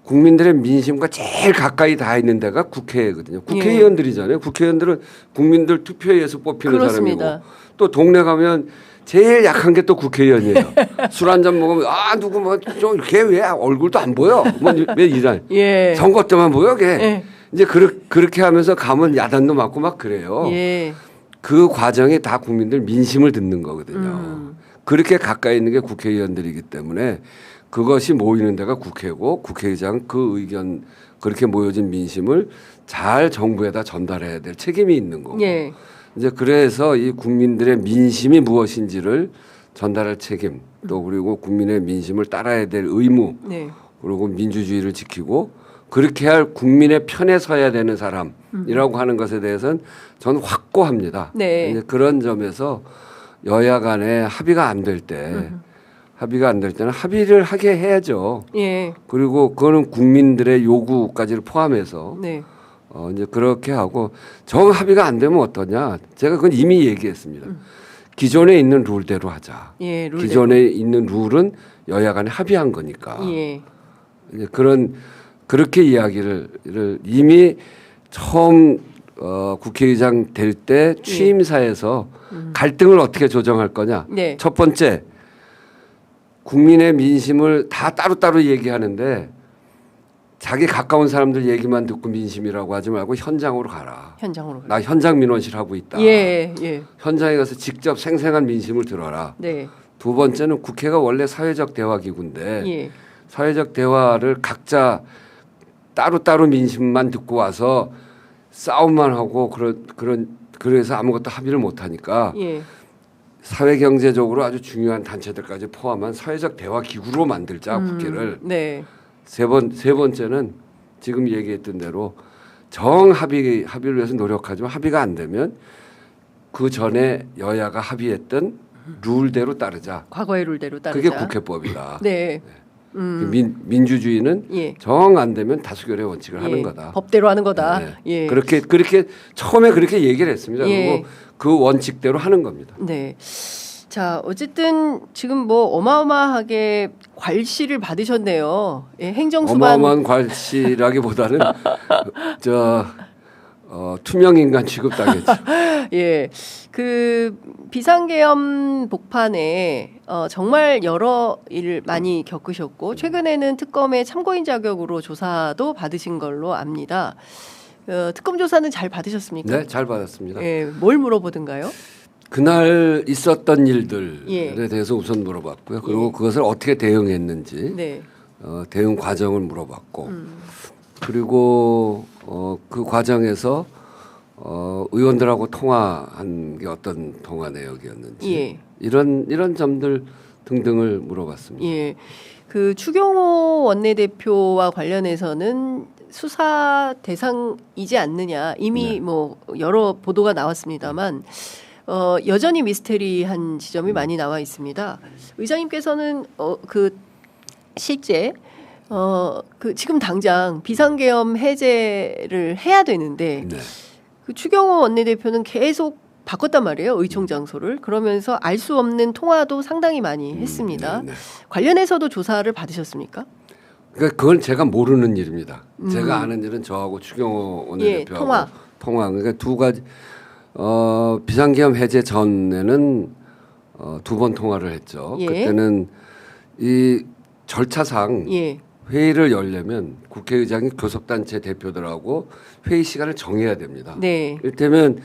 국민들의 민심과 제일 가까이 다 있는 데가 국회거든요. 국회의원들이잖아요. 국회의원들은 국민들 투표에 의해서 뽑히는 그렇습니다. 사람이고 또 동네 가면 제일 약한 게 또 국회의원이에요. 술 한 잔 먹으면 누구 뭐 좀 걔 왜 얼굴도 안 보여? 뭐 왜 이런 예. 선거 때만 보여 걔. 예. 이제 그렇게 하면서 가면 야단도 맞고 막 그래요. 예. 그 과정이 다 국민들 민심을 듣는 거거든요. 그렇게 가까이 있는 게 국회의원들이기 때문에 그것이 모이는 데가 국회고 국회의장 그 의견 그렇게 모여진 민심을 잘 정부에다 전달해야 될 책임이 있는 거고. 예. 이제 그래서 이 국민들의 민심이 무엇인지를 전달할 책임 또 그리고 국민의 민심을 따라야 될 의무 네. 그리고 민주주의를 지키고 그렇게 할 국민의 편에 서야 되는 사람이라고 하는 것에 대해서는 저는 확고합니다. 네. 이제 그런 점에서 여야 간에 합의가 안 될 때 합의가 안 될 때는 합의를 하게 해야죠. 예. 그리고 그거는 국민들의 요구까지를 포함해서 네. 이제 그렇게 하고 정 합의가 안 되면 어떠냐? 제가 그건 이미 얘기했습니다. 기존에 있는 룰대로 하자. 예, 룰대로. 기존에 있는 룰은 여야 간에 합의한 거니까. 예. 이제 그렇게 이야기를 이미 처음 국회의장 될 때 취임사에서 갈등을 어떻게 조정할 거냐. 네. 첫 번째 국민의 민심을 다 따로따로 얘기하는데 자기 가까운 사람들 얘기만 듣고 민심이라고 하지 말고 현장으로 가라. 현장으로. 나 현장 민원실 하고 있다. 예, 예. 현장에 가서 직접 생생한 민심을 들어라. 네. 두 번째는 국회가 원래 사회적 대화 기구인데 예. 사회적 대화를 각자 따로따로 민심만 듣고 와서 싸움만 하고 그래서 아무것도 합의를 못 하니까 예. 사회 경제적으로 아주 중요한 단체들까지 포함한 사회적 대화 기구로 만들자 국회를. 네. 세 번째는 지금 얘기했던 대로 합의를 위해서 노력하지만 합의가 안 되면 그 전에 여야가 합의했던 룰대로 따르자. 과거의 룰대로 따르자. 그게 국회법이다. 네. 민주주의는 예. 정 안 되면 다수결의 원칙을 예. 하는 거다. 법대로 하는 거다. 네. 예. 그렇게 처음에 그렇게 얘기를 했습니다. 예. 그리고 그 원칙대로 하는 겁니다. 네. 자, 어쨌든 지금 뭐 어마어마하게 괄시를 받으셨네요. 예, 행정수반. 어마어마한 괄시라기보다는 투명 인간 취급당했죠. 예, 그 비상계엄 복판에 정말 여러 일을 많이 겪으셨고 최근에는 특검의 참고인 자격으로 조사도 받으신 걸로 압니다. 특검 조사는 잘 받으셨습니까? 네, 잘 받았습니다. 예, 뭘 물어보던가요? 그날 있었던 일들에 예. 대해서 우선 물어봤고요. 그리고 그것을 어떻게 대응했는지 네. 대응 과정을 물어봤고 그리고 그 과정에서 의원들하고 통화한 게 어떤 통화 내역이었는지 예. 이런 점들 등등을 물어봤습니다. 예, 그 추경호 원내대표와 관련해서는 수사 대상이지 않느냐 이미 네. 뭐 여러 보도가 나왔습니다만 여전히 미스테리한 지점이 많이 나와 있습니다. 의장님께서는 그 실제 그 지금 당장 비상계엄 해제를 해야 되는데 네. 그 추경호 원내대표는 계속 바꿨단 말이에요. 의총 장소를. 그러면서 알 수 없는 통화도 상당히 많이 했습니다. 네. 관련해서도 조사를 받으셨습니까? 그러니까 그건 제가 모르는 일입니다. 제가 아는 일은 저하고 추경호 원내대표하고 예, 통화. 그러니까 두 가지 비상계엄 해제 전에는 두 번 통화를 했죠. 예. 그때는 이 절차상 예. 회의를 열려면 국회의장이 교섭단체 대표들하고 회의 시간을 정해야 됩니다. 네. 이를테면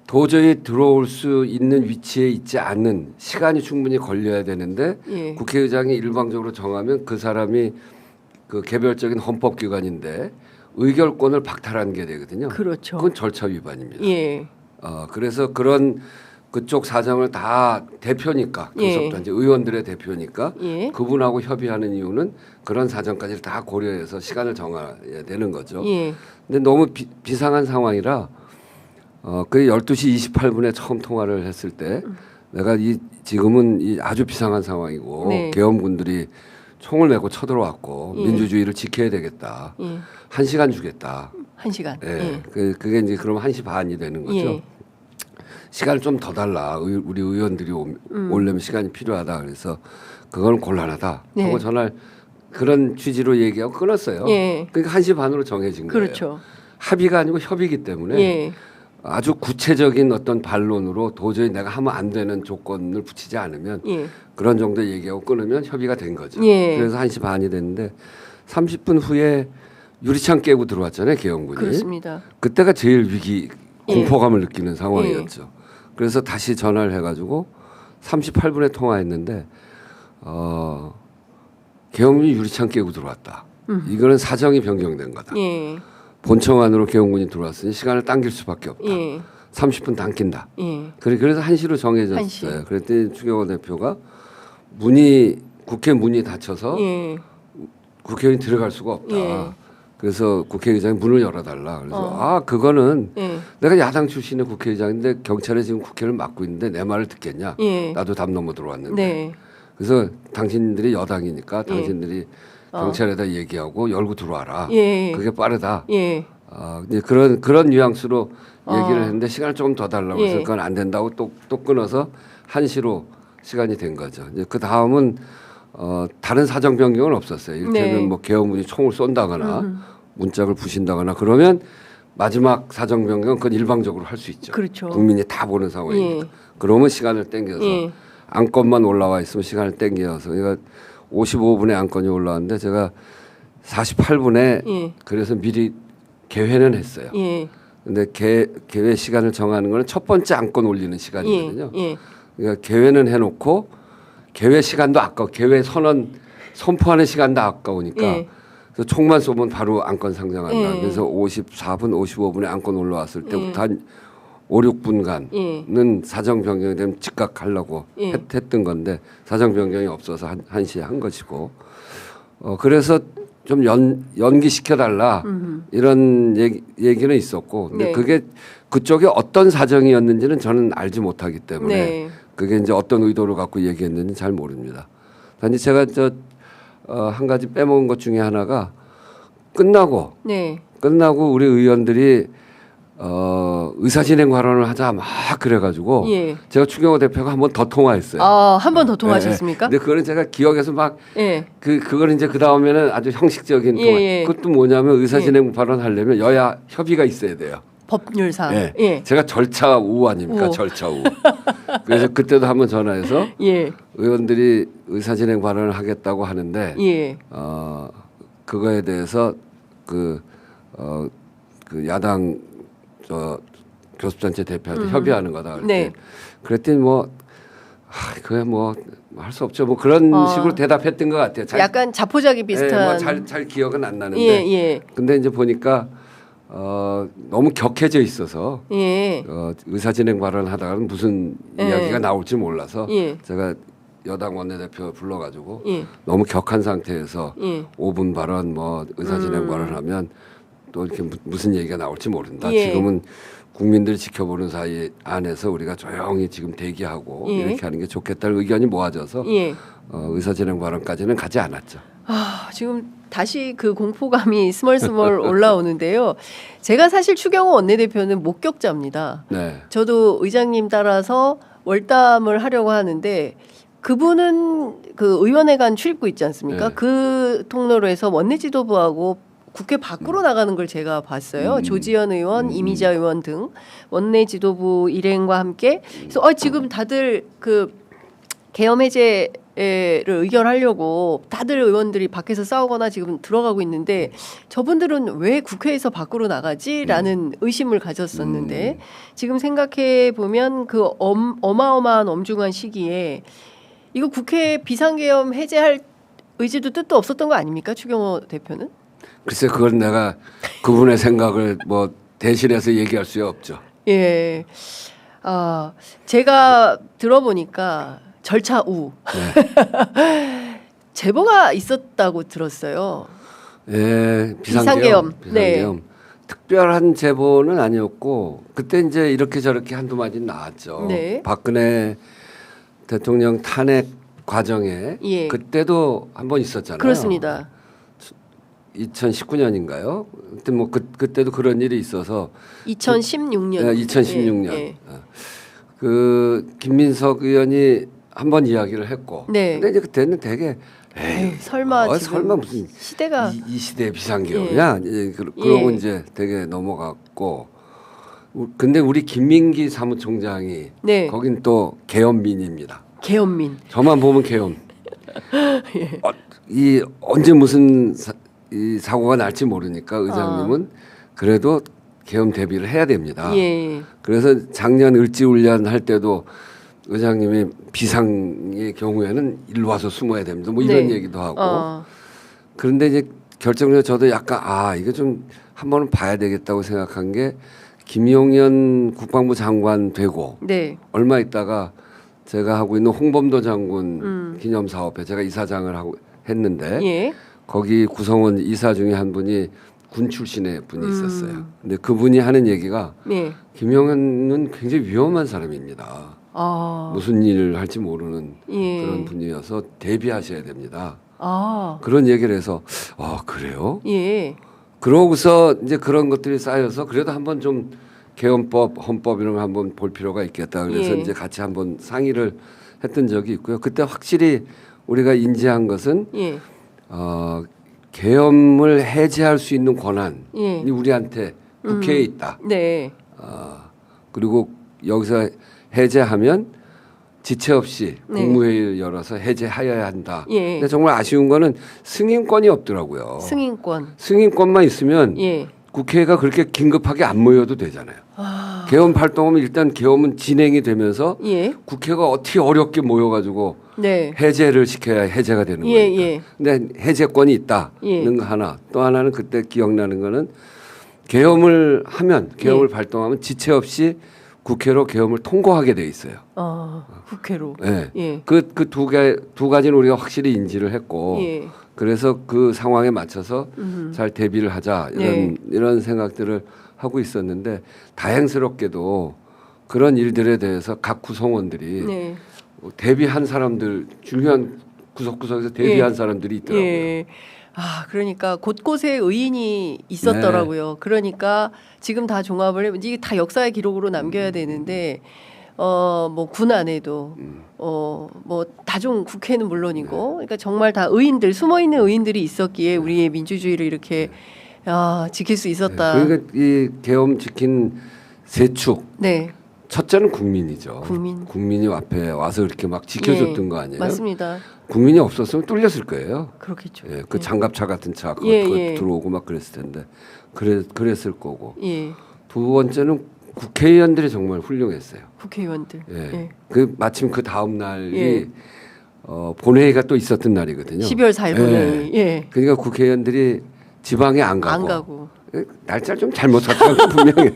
도저히 들어올 수 있는 위치에 있지 않는 시간이 충분히 걸려야 되는데 예. 국회의장이 일방적으로 정하면 그 사람이 그 개별적인 헌법기관인데 의결권을 박탈하는 게 되거든요. 그렇죠. 그건 절차 위반입니다. 예. 그래서 그쪽 사정을 다 대표니까 교섭단체 의원들의 대표니까 예. 그분하고 협의하는 이유는 그런 사정까지 다 고려해서 시간을 정해야 되는 거죠. 예. 근데 너무 비상한 상황이라 그 12시 28분에 처음 통화를 했을 때 내가 지금은 아주 비상한 상황이고 네. 계엄군들이 총을 메고 쳐들어왔고 예. 민주주의를 지켜야 되겠다. 예. 1시간 주겠다. 1시간. 예. 예. 그게 이제 그럼 1시 반이 되는 거죠. 예. 시간을 좀 더 달라. 우리 의원들이 오려면 시간이 필요하다. 그래서 그건 곤란하다. 네. 하고 전화를 그런 취지로 얘기하고 끊었어요. 예. 그러니까 1시 반으로 정해진 거예요. 그렇죠. 합의가 아니고 협의이기 때문에 예. 아주 구체적인 어떤 반론으로 도저히 내가 하면 안 되는 조건을 붙이지 않으면 예. 그런 정도 얘기하고 끊으면 협의가 된 거죠. 예. 그래서 1시 반이 됐는데 30분 후에 유리창 깨고 들어왔잖아요. 계엄군이. 그렇습니다. 그때가 제일 공포감을 예. 느끼는 상황이었죠. 그래서 다시 전화를 해가지고 38분에 통화했는데 계엄군이 유리창 깨고 들어왔다. 이거는 사정이 변경된 거다. 예. 본청 안으로 계엄군이 들어왔으니 시간을 당길 수밖에 없다. 예. 30분 당긴다. 예. 그래서 1시로 정해졌어요. 1시. 그랬더니 추경호 대표가 국회 문이 닫혀서 예. 국회의원이 들어갈 수가 없다. 예. 그래서 국회의장이 문을 열어달라. 그래서 그거는 예. 내가 야당 출신의 국회의장인데 경찰에 지금 국회를 맡고 있는데 내 말을 듣겠냐. 예. 나도 담 넘어 들어왔는데. 네. 그래서 당신들이 여당이니까 당신들이 경찰에다 얘기하고 열고 들어와라. 예. 그게 빠르다. 예. 이제 그런 뉘앙스로 얘기를 했는데 시간을 조금 더 달라고 해서 그건 안 된다고 또 끊어서 1시로 시간이 된 거죠. 이제 그 다음은 다른 사정 변경은 없었어요. 이를테면 네. 뭐 계엄군이 총을 쏜다거나 문짝을 부신다거나 그러면 마지막 사정 변경 그건 일방적으로 할 수 있죠. 그렇죠. 국민이 다 보는 상황이니까. 그러면 시간을 땡겨서 안건만 올라와 있으면 시간을 땡겨서 그러니까 55분에 안건이 올라왔는데 제가 48분에 그래서 미리 개회는 했어요. 근데 개회 시간을 정하는 거는 첫 번째 안건 올리는 시간이거든요. 그러니까 개회는 해놓고 개회 시간도 개회 선포하는 시간도 아까우니까 그래서 총만 쏘면 바로 안건 상정한다. 그래서 54분, 55분에 안건 올라왔을 때부터 한 5, 6분간은 사정 변경이 되면 즉각 하려고 했던 건데 사정 변경이 없어서 1시에 한 것이고 그래서 좀 연기시켜 달라 이런 얘기는 있었고 근데 그게 그쪽에 어떤 사정이었는지는 저는 알지 못하기 때문에 그게 이제 어떤 의도를 갖고 얘기했는지 잘 모릅니다. 단지 제가 한 가지 빼먹은 것 중에 하나가 끝나고 우리 의원들이 의사진행 발언을 하자 막 그래가지고 제가 추경호 대표가 한 번 더 통화했어요. 한 번 더 통화하셨습니까? 근데 그거는 제가 기억에서 막 그걸 이제 그 다음에는 아주 형식적인 통화. 그것도 뭐냐면 의사진행 발언 하려면 여야 협의가 있어야 돼요. 법률상. 제가 절차 우 아닙니까? 절차 우. 그래서 그때도 한번 전화해서 의원들이 의사진행 발언을 하겠다고 하는데 그거에 대해서 그 야당 교섭단체 대표한테 협의하는 거다. 그랬더니 그게 할 수 없죠. 그런 식으로 대답했던 것 같아요. 약간 자포자기 비슷한. 잘 기억은 안 나는데. 근데 이제 보니까 너무 격해져 있어서 의사진행 발언하다가는 무슨 이야기가 나올지 몰라서 제가 여당 원내대표 불러가지고 너무 격한 상태에서 5분 발언 의사진행 발언하면 또 이렇게 무슨 얘기가 나올지 모른다. 지금은 국민들 지켜보는 사이 안에서 우리가 조용히 지금 대기하고 이렇게 하는 게 좋겠다는 의견이 모아져서 의사진행 발언까지는 가지 않았죠. 지금 다시 그 공포감이 스멀스멀 올라오는데요. 제가 사실 추경호 원내대표는 목격자입니다. 저도 의장님 따라서 월담을 하려고 하는데 그분은 그 의원회관 출입구 있지 않습니까? 그 통로로 해서 원내 지도부하고 국회 밖으로 나가는 걸 제가 봤어요. 조지현 의원, 이미자 의원 등 원내 지도부 일행과 함께. 그래서 지금 다들 그 계엄 해제를 의결하려고 다들 의원들이 밖에서 싸우거나 지금 들어가고 있는데 저분들은 왜 국회에서 밖으로 나가지라는 의심을 가졌었는데 지금 생각해 보면 그 어마어마한 엄중한 시기에 이거 국회 비상계엄 해제할 의지도 뜻도 없었던 거 아닙니까? 추경호 대표는? 글쎄 그건 내가 그분의 생각을 대신해서 얘기할 수 없죠. 제가 들어보니까 절차 우 제보가 있었다고 들었어요. 비상계엄. 특별한 제보는 아니었고 그때 이제 이렇게 저렇게 한두 마디 나왔죠. 박근혜 대통령 탄핵 과정에 그때도 한번 있었잖아요. 그렇습니다. 2019년인가요? 그때 그때도 그런 일이 있어서 2016년. 2016년. 그 김민석 의원이 한번 이야기를 했고. 근데 이제 그때는 되게 설마 무슨 시대가 이 시대의 비상계엄이야. 그러고 이제 되게 넘어갔고. 근데 우리 김민기 사무총장이 거긴 또 계엄민입니다. 계엄민. 저만 보면 계엄. 이 언제 무슨 이 사고가 날지 모르니까 의장님은 그래도 계엄 대비를 해야 됩니다. 그래서 작년 을지훈련 할 때도 의장님이 비상의 경우에는 일로 와서 숨어야 됩니다. 이런 얘기도 하고. 그런데 이제 결정적으로 저도 약간 이거 좀 한번은 봐야 되겠다고 생각한 게 김용현 국방부 장관 되고 얼마 있다가 제가 하고 있는 홍범도 장군 기념사업회 제가 이사장을 하고 했는데 거기 구성원 이사 중에 한 분이 군 출신의 분이 있었어요. 근데 그분이 하는 얘기가 예. 김영현은 굉장히 위험한 사람입니다. 아. 무슨 일을 할지 모르는 예. 그런 분이어서 대비하셔야 됩니다. 아. 그런 얘기를 해서 그래요? 예. 그러고서 이제 그런 것들이 쌓여서 그래도 한번 좀 개헌법, 헌법 이런 거 한번 볼 필요가 있겠다. 그래서 예. 이제 같이 한번 상의를 했던 적이 있고요. 그때 확실히 우리가 인지한 것은 예. 계엄을 해제할 수 있는 권한이 예. 우리한테 국회에 있다. 네. 그리고 여기서 해제하면 지체 없이 네. 국무회의를 열어서 해제하여야 한다. 예. 근데 정말 아쉬운 거는 승인권이 없더라고요. 승인권만 있으면 예. 국회가 그렇게 긴급하게 안 모여도 되잖아요. 계엄 발동하면 일단 계엄은 진행이 되면서 예. 국회가 어떻게 어렵게 모여가지고 네. 해제를 시켜야 해제가 되는 예, 거니까. 예. 근데 해제권이 있다는 예. 거 하나. 또 하나는 그때 기억나는 거는 계엄을 예. 발동하면 지체 없이 국회로 계엄을 통과하게 돼 있어요. 국회로. 네. 예. 그 두 가지는 우리가 확실히 인지를 했고, 예. 그래서 그 상황에 맞춰서 잘 대비를 하자 네. 이런 생각들을 하고 있었는데 다행스럽게도 그런 일들에 대해서 각 구성원들이 네. 대비한 사람들 중요한 구석구석에서 대비한 예. 사람들이 있더라고요. 예. 그러니까 곳곳에 의인이 있었더라고요. 네. 그러니까 지금 다 종합을 해보면 이게 다 역사의 기록으로 남겨야 되는데 뭐 군 안에도 뭐 다종 국회는 물론이고 그러니까 정말 다 의인들 숨어 있는 의인들이 있었기에 우리의 민주주의를 이렇게 지킬 수 있었다. 그러니까 이 계엄 지킨 세 축. 네. 첫째는 국민이죠. 국민. 국민이 앞에 와서 이렇게 막 지켜줬던 거 아니에요? 맞습니다. 국민이 없었으면 뚫렸을 거예요. 그렇겠죠. 예, 그 장갑차 같은 차 그거 들어오고 막 그랬을 텐데 그랬을 거고. 예. 두 번째는 국회의원들이 정말 훌륭했어요. 국회의원들. 예. 예. 그 마침 그 다음 날이 본회의가 또 있었던 날이거든요. 12월 4일 본회의. 예. 그러니까 국회의원들이 지방에 안 가고. 안 가고. 날짜를 좀 잘못 샀다고 분명히.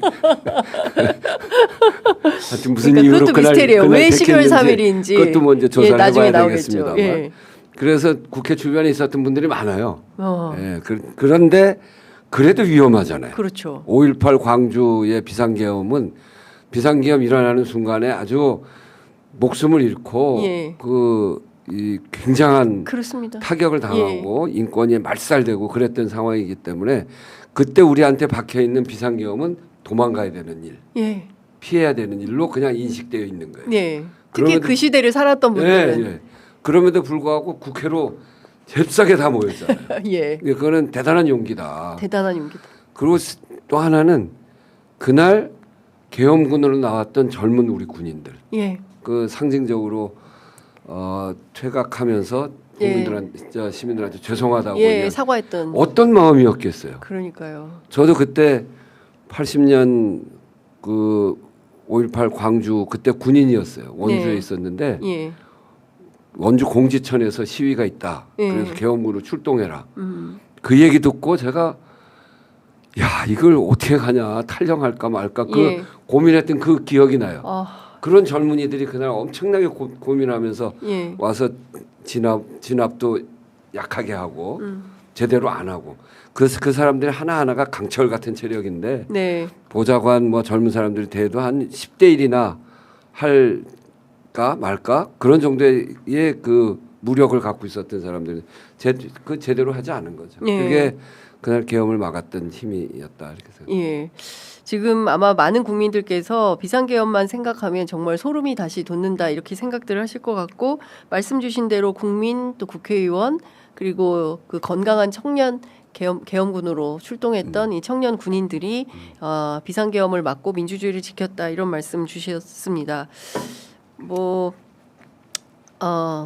하여튼 무슨 그러니까 이유로 그것도 미스테리예요. 왜 12월 3일인지 그것도 먼저 조사를 나중에 해봐야 나오겠죠. 되겠습니다만. 예. 그래서 국회 주변에 있었던 분들이 많아요. 예, 그런데 그래도 위험하잖아요. 그렇죠. 5.18 광주의 비상계엄은 비상계엄 일어나는 순간에 아주 목숨을 잃고 이 굉장한 그렇습니다. 타격을 당하고 인권이 말살되고 그랬던 상황이기 때문에 그때 우리한테 박혀 있는 비상계엄은 도망가야 되는 일, 피해야 되는 일로 그냥 인식되어 있는 거예요. 예. 특히 그 시대를 살았던 분들은 그럼에도 불구하고 국회로 잽싸게 다 모였잖아요. 예. 그거는 대단한 용기다. 대단한 용기다. 그리고 또 하나는 그날 계엄군으로 나왔던 젊은 우리 군인들. 그 상징적으로 퇴각하면서 국민들한테 시민들한테 죄송하다고 사과했던 어떤 마음이었겠어요. 그러니까요. 저도 그때 80년 그 5.18 광주 그때 군인이었어요. 원주에 있었는데 원주 공지천에서 시위가 있다. 그래서 계엄군으로 출동해라. 그 얘기 듣고 제가 이걸 어떻게 가냐 탈영할까 말까 고민했던 그 기억이 나요. 그런 젊은이들이 그날 엄청나게 고민하면서 와서 진압도 약하게 하고 제대로 안 하고 그 사람들이 하나하나가 강철 같은 체력인데 보좌관 뭐 젊은 사람들이 대도 한 10대 1이나 할까 말까 그런 정도의 그 무력을 갖고 있었던 사람들은 제대로 하지 않은 거죠. 그게 그날 계엄을 막았던 힘이었다 이렇게 생각합니다. 지금 아마 많은 국민들께서 비상계엄만 생각하면 정말 소름이 다시 돋는다 이렇게 생각들을 하실 것 같고 말씀 주신 대로 국민 또 국회의원 그리고 그 건강한 청년 계엄군으로 출동했던 이 청년 군인들이 비상계엄을 막고 민주주의를 지켰다 이런 말씀 주셨습니다.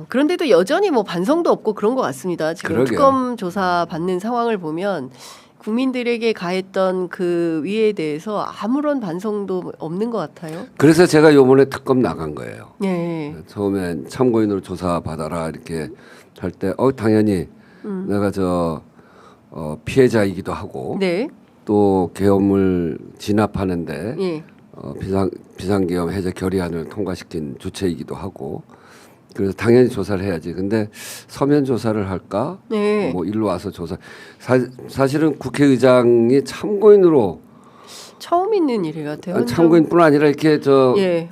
그런데도 여전히 반성도 없고 그런 것 같습니다. 지금 특검 조사 받는 상황을 보면 국민들에게 가했던 그 위에 대해서 아무런 반성도 없는 것 같아요. 그래서 제가 요번에 특검 나간 거예요. 처음엔 참고인으로 조사 받아라 이렇게 할 때 당연히 내가 피해자이기도 하고 또 계엄을 진압하는데 비상계엄 해제 결의안을 통과시킨 주체이기도 하고 그래서 당연히 조사를 해야지. 근데 서면 조사를 할까? 네. 뭐 일로 와서 조사. 사실은 국회의장이 참고인으로 처음 있는 일 같아요. 참고인뿐 아니라 이렇게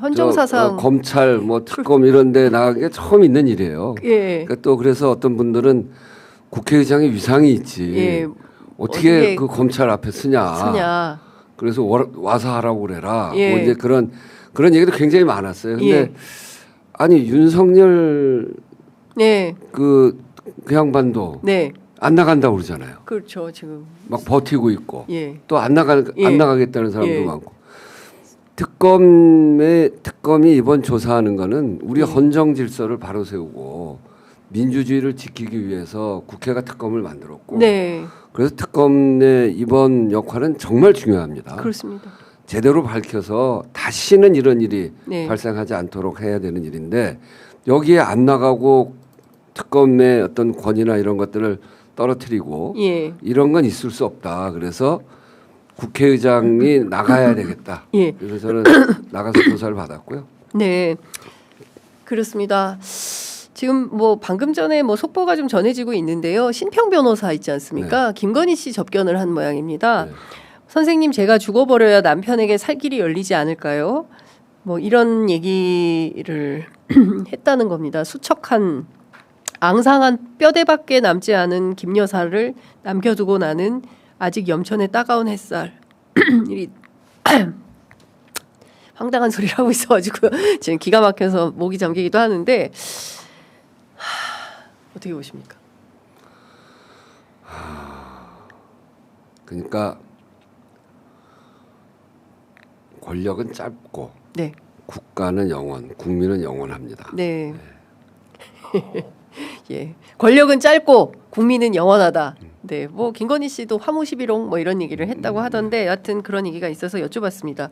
헌정사상 검찰 뭐 특검 이런데 나간 게 처음 있는 일이에요. 예. 그러니까 또 그래서 어떤 분들은 국회의장의 위상이 있지. 예. 어떻게 그 검찰 앞에 쓰냐. 그래서 와서 하라고 그래라. 예. 뭐 이제 그런 얘기도 굉장히 많았어요. 근데 예. 아니 윤석열 그 양반도 안 나간다고 그러잖아요. 그렇죠. 지금 막 버티고 있고 또 안 예. 나가겠다는 사람도 많고. 특검이 이번 조사하는 거는 우리 헌정 질서를 바로 세우고 민주주의를 지키기 위해서 국회가 특검을 만들었고 그래서 특검의 이번 역할은 정말 중요합니다. 그렇습니다. 제대로 밝혀서 다시는 이런 일이 발생하지 않도록 해야 되는 일인데 여기에 안 나가고 특검의 어떤 권위나 이런 것들을 떨어뜨리고 이런 건 있을 수 없다. 그래서 국회의장이 나가야 되겠다. 그래서 저는 나가서 조사를 받았고요. 네, 그렇습니다. 지금 뭐 방금 전에 뭐 속보가 좀 전해지고 있는데요. 신평 변호사 있지 않습니까? 김건희 씨 접견을 한 모양입니다. 선생님, 제가 죽어버려야 남편에게 살 길이 열리지 않을까요? 뭐 이런 얘기를 했다는 겁니다. 수척한 앙상한 뼈대밖에 남지 않은 김 여사를 남겨두고 나는 아직 염천의 따가운 햇살 이 황당한 소리를 하고 있어가지고 지금 기가 막혀서 목이 잠기기도 하는데 어떻게 보십니까? 그러니까 권력은 짧고 국가는 영원, 국민은 영원합니다. 네. 예, 권력은 짧고 국민은 영원하다. 네, 뭐 김건희 씨도 화무시비롱 뭐 이런 얘기를 했다고 하던데 여하튼 그런 얘기가 있어서 여쭤봤습니다.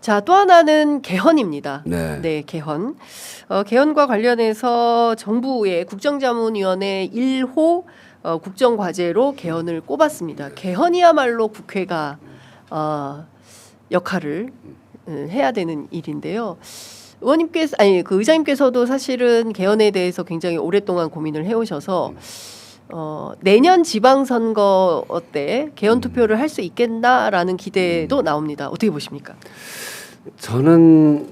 자, 또 하나는 개헌입니다. 네, 개헌. 개헌과 관련해서 정부의 국정자문위원회 1호 국정과제로 개헌을 꼽았습니다. 개헌이야말로 국회가 역할을 해야 되는 일인데요. 그 의장님께서도 사실은 개헌에 대해서 굉장히 오랫동안 고민을 해오셔서 내년 지방선거 때 개헌 투표를 할 수 있겠나라는 기대도 나옵니다. 어떻게 보십니까? 저는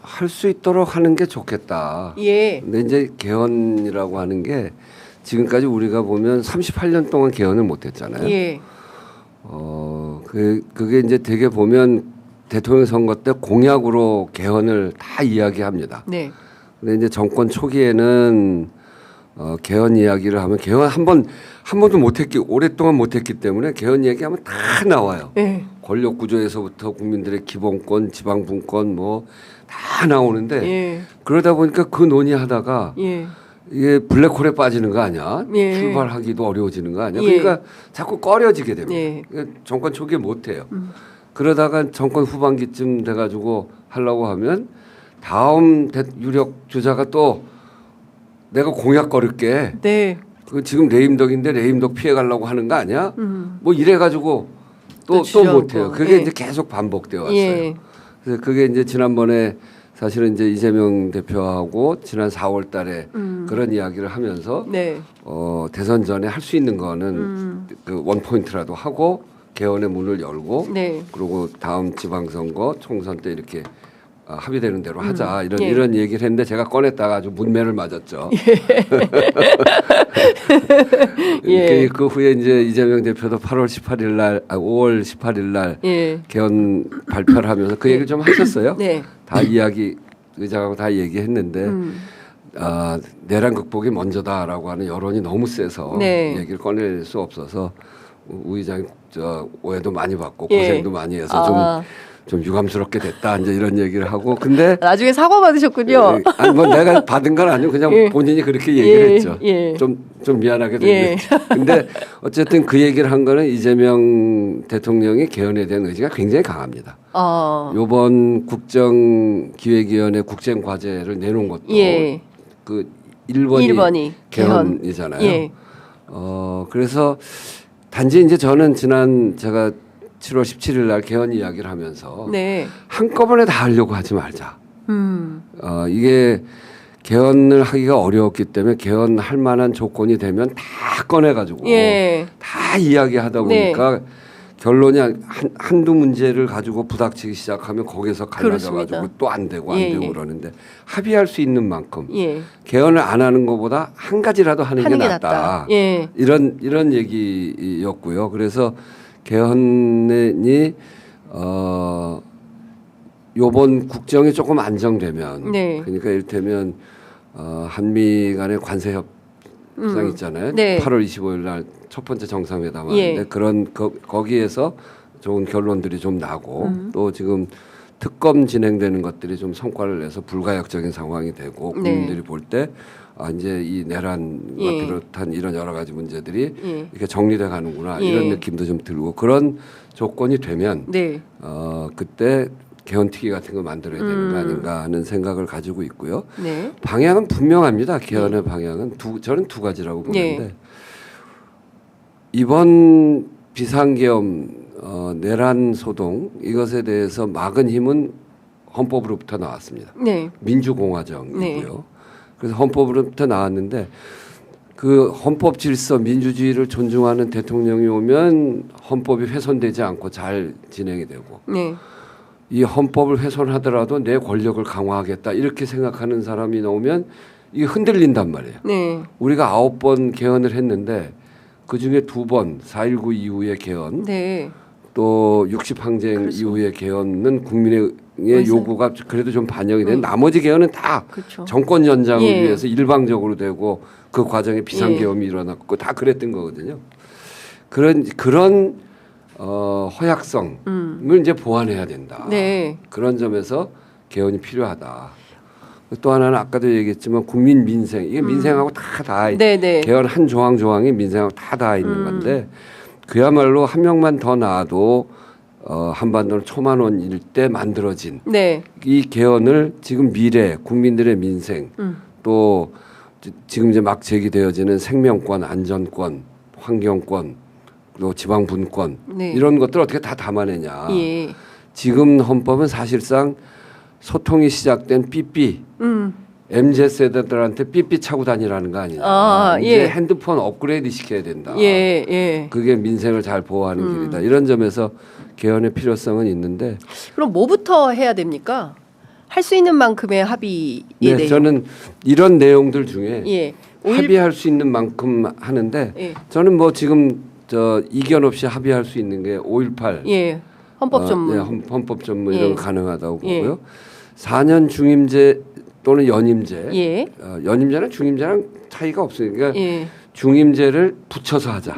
할 수 있도록 하는 게 좋겠다. 근데 이제 개헌이라고 하는 게 지금까지 우리가 보면 38년 동안 개헌을 못했잖아요. 그게 이제 되게 보면 대통령 선거 때 공약으로 개헌을 다 이야기합니다. 근데 이제 정권 초기에는 개헌 이야기를 하면 개헌 한 번도 오랫동안 못했기 때문에 개헌 이야기하면 다 나와요. 권력 구조에서부터 국민들의 기본권, 지방분권 뭐 다 나오는데 그러다 보니까 그 논의하다가 이게 블랙홀에 빠지는 거 아니야? 출발하기도 어려워지는 거 아니야? 그러니까 자꾸 꺼려지게 됩니다. 정권 초기에 못해요. 그러다가 정권 후반기쯤 돼가지고 하려고 하면 다음 유력 주자가 또 내가 공약 걸을게. 그 지금 레임덕인데 레임덕 피해 가려고 하는 거 아니야? 뭐 이래가지고 또 못해요. 그게 이제 계속 반복되어 왔어요. 그래서 그게 이제 지난번에 사실은 이제 이재명 대표하고 지난 4월 달에 그런 이야기를 하면서 대선 전에 할 수 있는 거는 그 원포인트라도 하고 개헌의 문을 열고 그리고 다음 지방선거 총선 때 이렇게 합의되는 대로 하자 이런 얘기를 했는데 제가 꺼냈다가 아주 문매를 맞았죠. 그 후에 이제 이재명 대표도 5월 18일 날 개헌 발표를 하면서 그 얘기를 좀 하셨어요. 다 의장하고 다 얘기했는데 내란 극복이 먼저다라고 하는 여론이 너무 세서 얘기를 꺼낼 수 없어서 우 의장이 오해도 많이 받고 고생도 많이 해서 좀 유감스럽게 됐다 이제 이런 얘기를 하고 근데 나중에 사과 받으셨군요. 아니 뭐 내가 받은 건 아니고 그냥 본인이 그렇게 얘기를 했죠. 좀 미안하게 됐죠. 근데 어쨌든 그 얘기를 한 거는 이재명 대통령이 개헌에 대한 의지가 굉장히 강합니다. 이번 국정기획위원회 국정과제를 내놓은 것도 그 1번이 개헌이잖아요. 그래서 단지 이제 저는 제가 7월 17일 날 개헌 이야기를 하면서 한꺼번에 다 하려고 하지 말자. 이게 개헌을 하기가 어려웠기 때문에 개헌할 만한 조건이 되면 다 꺼내가지고 예. 다 이야기하다 보니까 결론이 한두 문제를 가지고 부닥치기 시작하면 거기서 갈라져가지고 또 안 되고 안 되고 그러는데 합의할 수 있는 만큼 개헌을 안 하는 것보다 한 가지라도 하는 게 낫다. 이런 얘기였고요. 그래서 개헌이 요번 국정이 조금 안정되면 그러니까 이를테면 한미 간의 관세 협상 있잖아요. 8월 25일 날 첫 번째 정상회담 하는데 그런 거기에서 좋은 결론들이 좀 나고 또 지금 특검 진행되는 것들이 좀 성과를 내서 불가역적인 상황이 되고 국민들이 볼 때 이제 이 내란과 비롯한 이런 여러 가지 문제들이 이렇게 정리돼 가는구나 이런 느낌도 좀 들고 그런 조건이 되면 그때 개헌특위 같은 거 만들어야 되는 거 아닌가 하는 생각을 가지고 있고요. 방향은 분명합니다. 개헌의 방향은 저는 두 가지라고 보는데 이번 비상계엄 내란 소동 이것에 대해서 막은 힘은 헌법으로부터 나왔습니다. 민주공화정이고요. 그래서 헌법으로부터 나왔는데 그 헌법 질서 민주주의를 존중하는 대통령이 오면 헌법이 훼손되지 않고 잘 진행이 되고 이 헌법을 훼손하더라도 내 권력을 강화하겠다 이렇게 생각하는 사람이 나오면 이게 흔들린단 말이에요. 우리가 9번 개헌을 했는데 그중에 2번 4.19 이후의 개헌 또 60항쟁 이후의 개헌은 국민의 요구가 그래도 좀 반영이 된 나머지 개헌은 다 정권 연장을 위해서 일방적으로 되고 그 과정에 비상계엄이 일어났고 다 그랬던 거거든요. 그런 허약성을 이제 보완해야 된다. 그런 점에서 개헌이 필요하다. 또 하나는 아까도 얘기했지만 국민 민생 이게 민생하고 다 개헌 한 조항이 민생하고 다 있는 건데 그야말로 한 명만 더 나와도 한반도는 초만원일 때 만들어진 이 개헌을 지금 미래 국민들의 민생 또 지금 이제 막 제기되어지는 생명권, 안전권, 환경권 또 지방 분권 이런 것들 어떻게 다 담아내냐. 지금 헌법은 사실상 소통이 시작된 삐삐 MZ 세대들한테 삐삐 차고 다니라는 거 아니냐. 이제 핸드폰 업그레이드 시켜야 된다. 그게 민생을 잘 보호하는 길이다. 이런 점에서 개헌의 필요성은 있는데 그럼 뭐부터 해야 됩니까? 할 수 있는 만큼의 합의의 내용. 저는 이런 내용들 중에 합의할 수 있는 만큼 하는데 저는 뭐 지금 이견 없이 합의할 수 있는 게 5.18 헌법 전문 헌법 전문 이런 거 가능하다고 보고요. 4년 중임제 또는 연임제 연임제랑 중임제랑 차이가 없으니까 중임제를 붙여서 하자.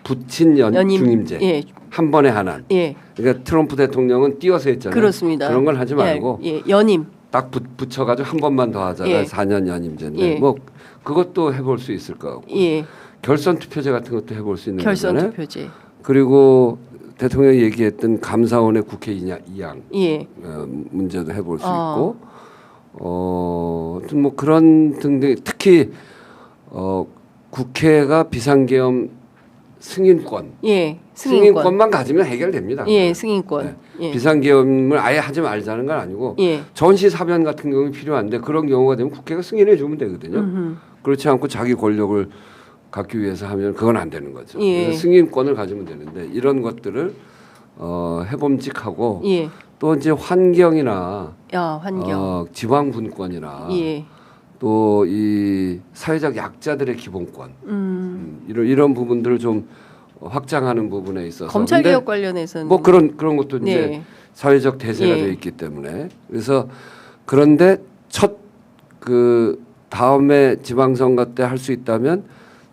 붙인 중임제 한 번에 하나. 그러니까 트럼프 대통령은 띄어서 했잖아요. 그렇습니다. 그런 걸 하지 말고 연임 딱 붙여가지고 한 번만 더 하잖아요. 4년 연임제인데 뭐 그것도 해볼 수 있을 것 같고 결선 투표제 같은 것도 해볼 수 있는 결선 거잖아요. 투표제. 그리고 대통령이 얘기했던 감사원의 국회 이양 문제도 해볼 수 있고 뭐 그런 등등 특히 국회가 비상계엄 승인권 승인권만 가지면 해결됩니다. 승인권 비상계엄을 아예 하지 말자는 건 아니고 전시사변 같은 경우는 필요한데 그런 경우가 되면 국회가 승인해 주면 되거든요. 그렇지 않고 자기 권력을 갖기 위해서 하면 그건 안 되는 거죠. 그래서 승인권을 가지면 되는데 이런 것들을 해봄직하고 또 이제 환경이나 지방 분권이나 또 이 사회적 약자들의 기본권 이런 부분들을 좀 확장하는 부분에 있어서 검찰 개혁 관련해서는 뭐 그런 것도 이제 사회적 대세가 되어 있기 때문에 그래서 그런데 그 다음에 지방선거 때 할 수 있다면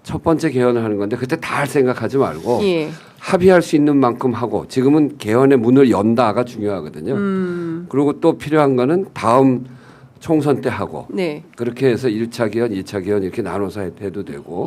첫 번째 개헌을 하는 건데 그때 다 할 생각하지 말고 합의할 수 있는 만큼 하고 지금은 개헌의 문을 연다가 중요하거든요. 그리고 또 필요한 거는 다음 총선 때 하고 그렇게 해서 1차 개헌, 2차 개헌 이렇게 나눠서 해도 되고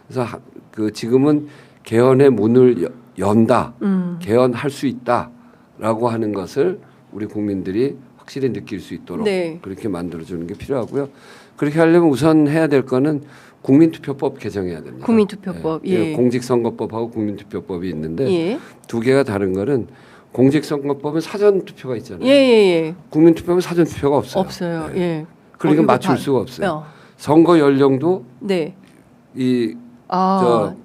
그래서 그 지금은 개헌의 문을 연다, 개헌할 수 있다라고 하는 것을 우리 국민들이 확실히 느낄 수 있도록 그렇게 만들어주는 게 필요하고요. 그렇게 하려면 우선 해야 될 거는 국민투표법 개정해야 됩니다. 국민투표법. 공직선거법하고 국민투표법이 있는데 두 개가 다른 거는 공직선거법은 사전투표가 있잖아요. 국민투표는 사전투표가 없어요. 그러니까 맞출 수가 없어요. 선거 연령도 네.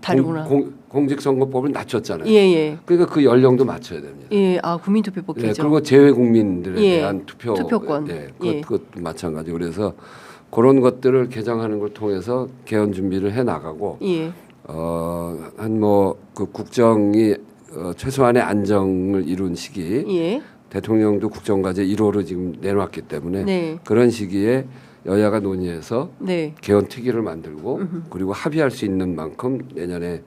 다르구나. 공직선거법을 낮췄잖아요. 예. 그러니까 그 연령도 맞춰야 됩니다. 예, 국민투표법 개정. 그리고 재외 국민들에 대한 투표권. 그것도 마찬가지. 그래서 그런 것들을 개정하는 걸 통해서 개헌 준비를 해 나가고, 그 국정이 최소한의 안정을 이룬 시기, 대통령도 국정과제 1호로 지금 내놓았기 때문에 그런 시기에 여야가 논의해서 개헌 특위를 만들고 그리고 합의할 수 있는 만큼 내년에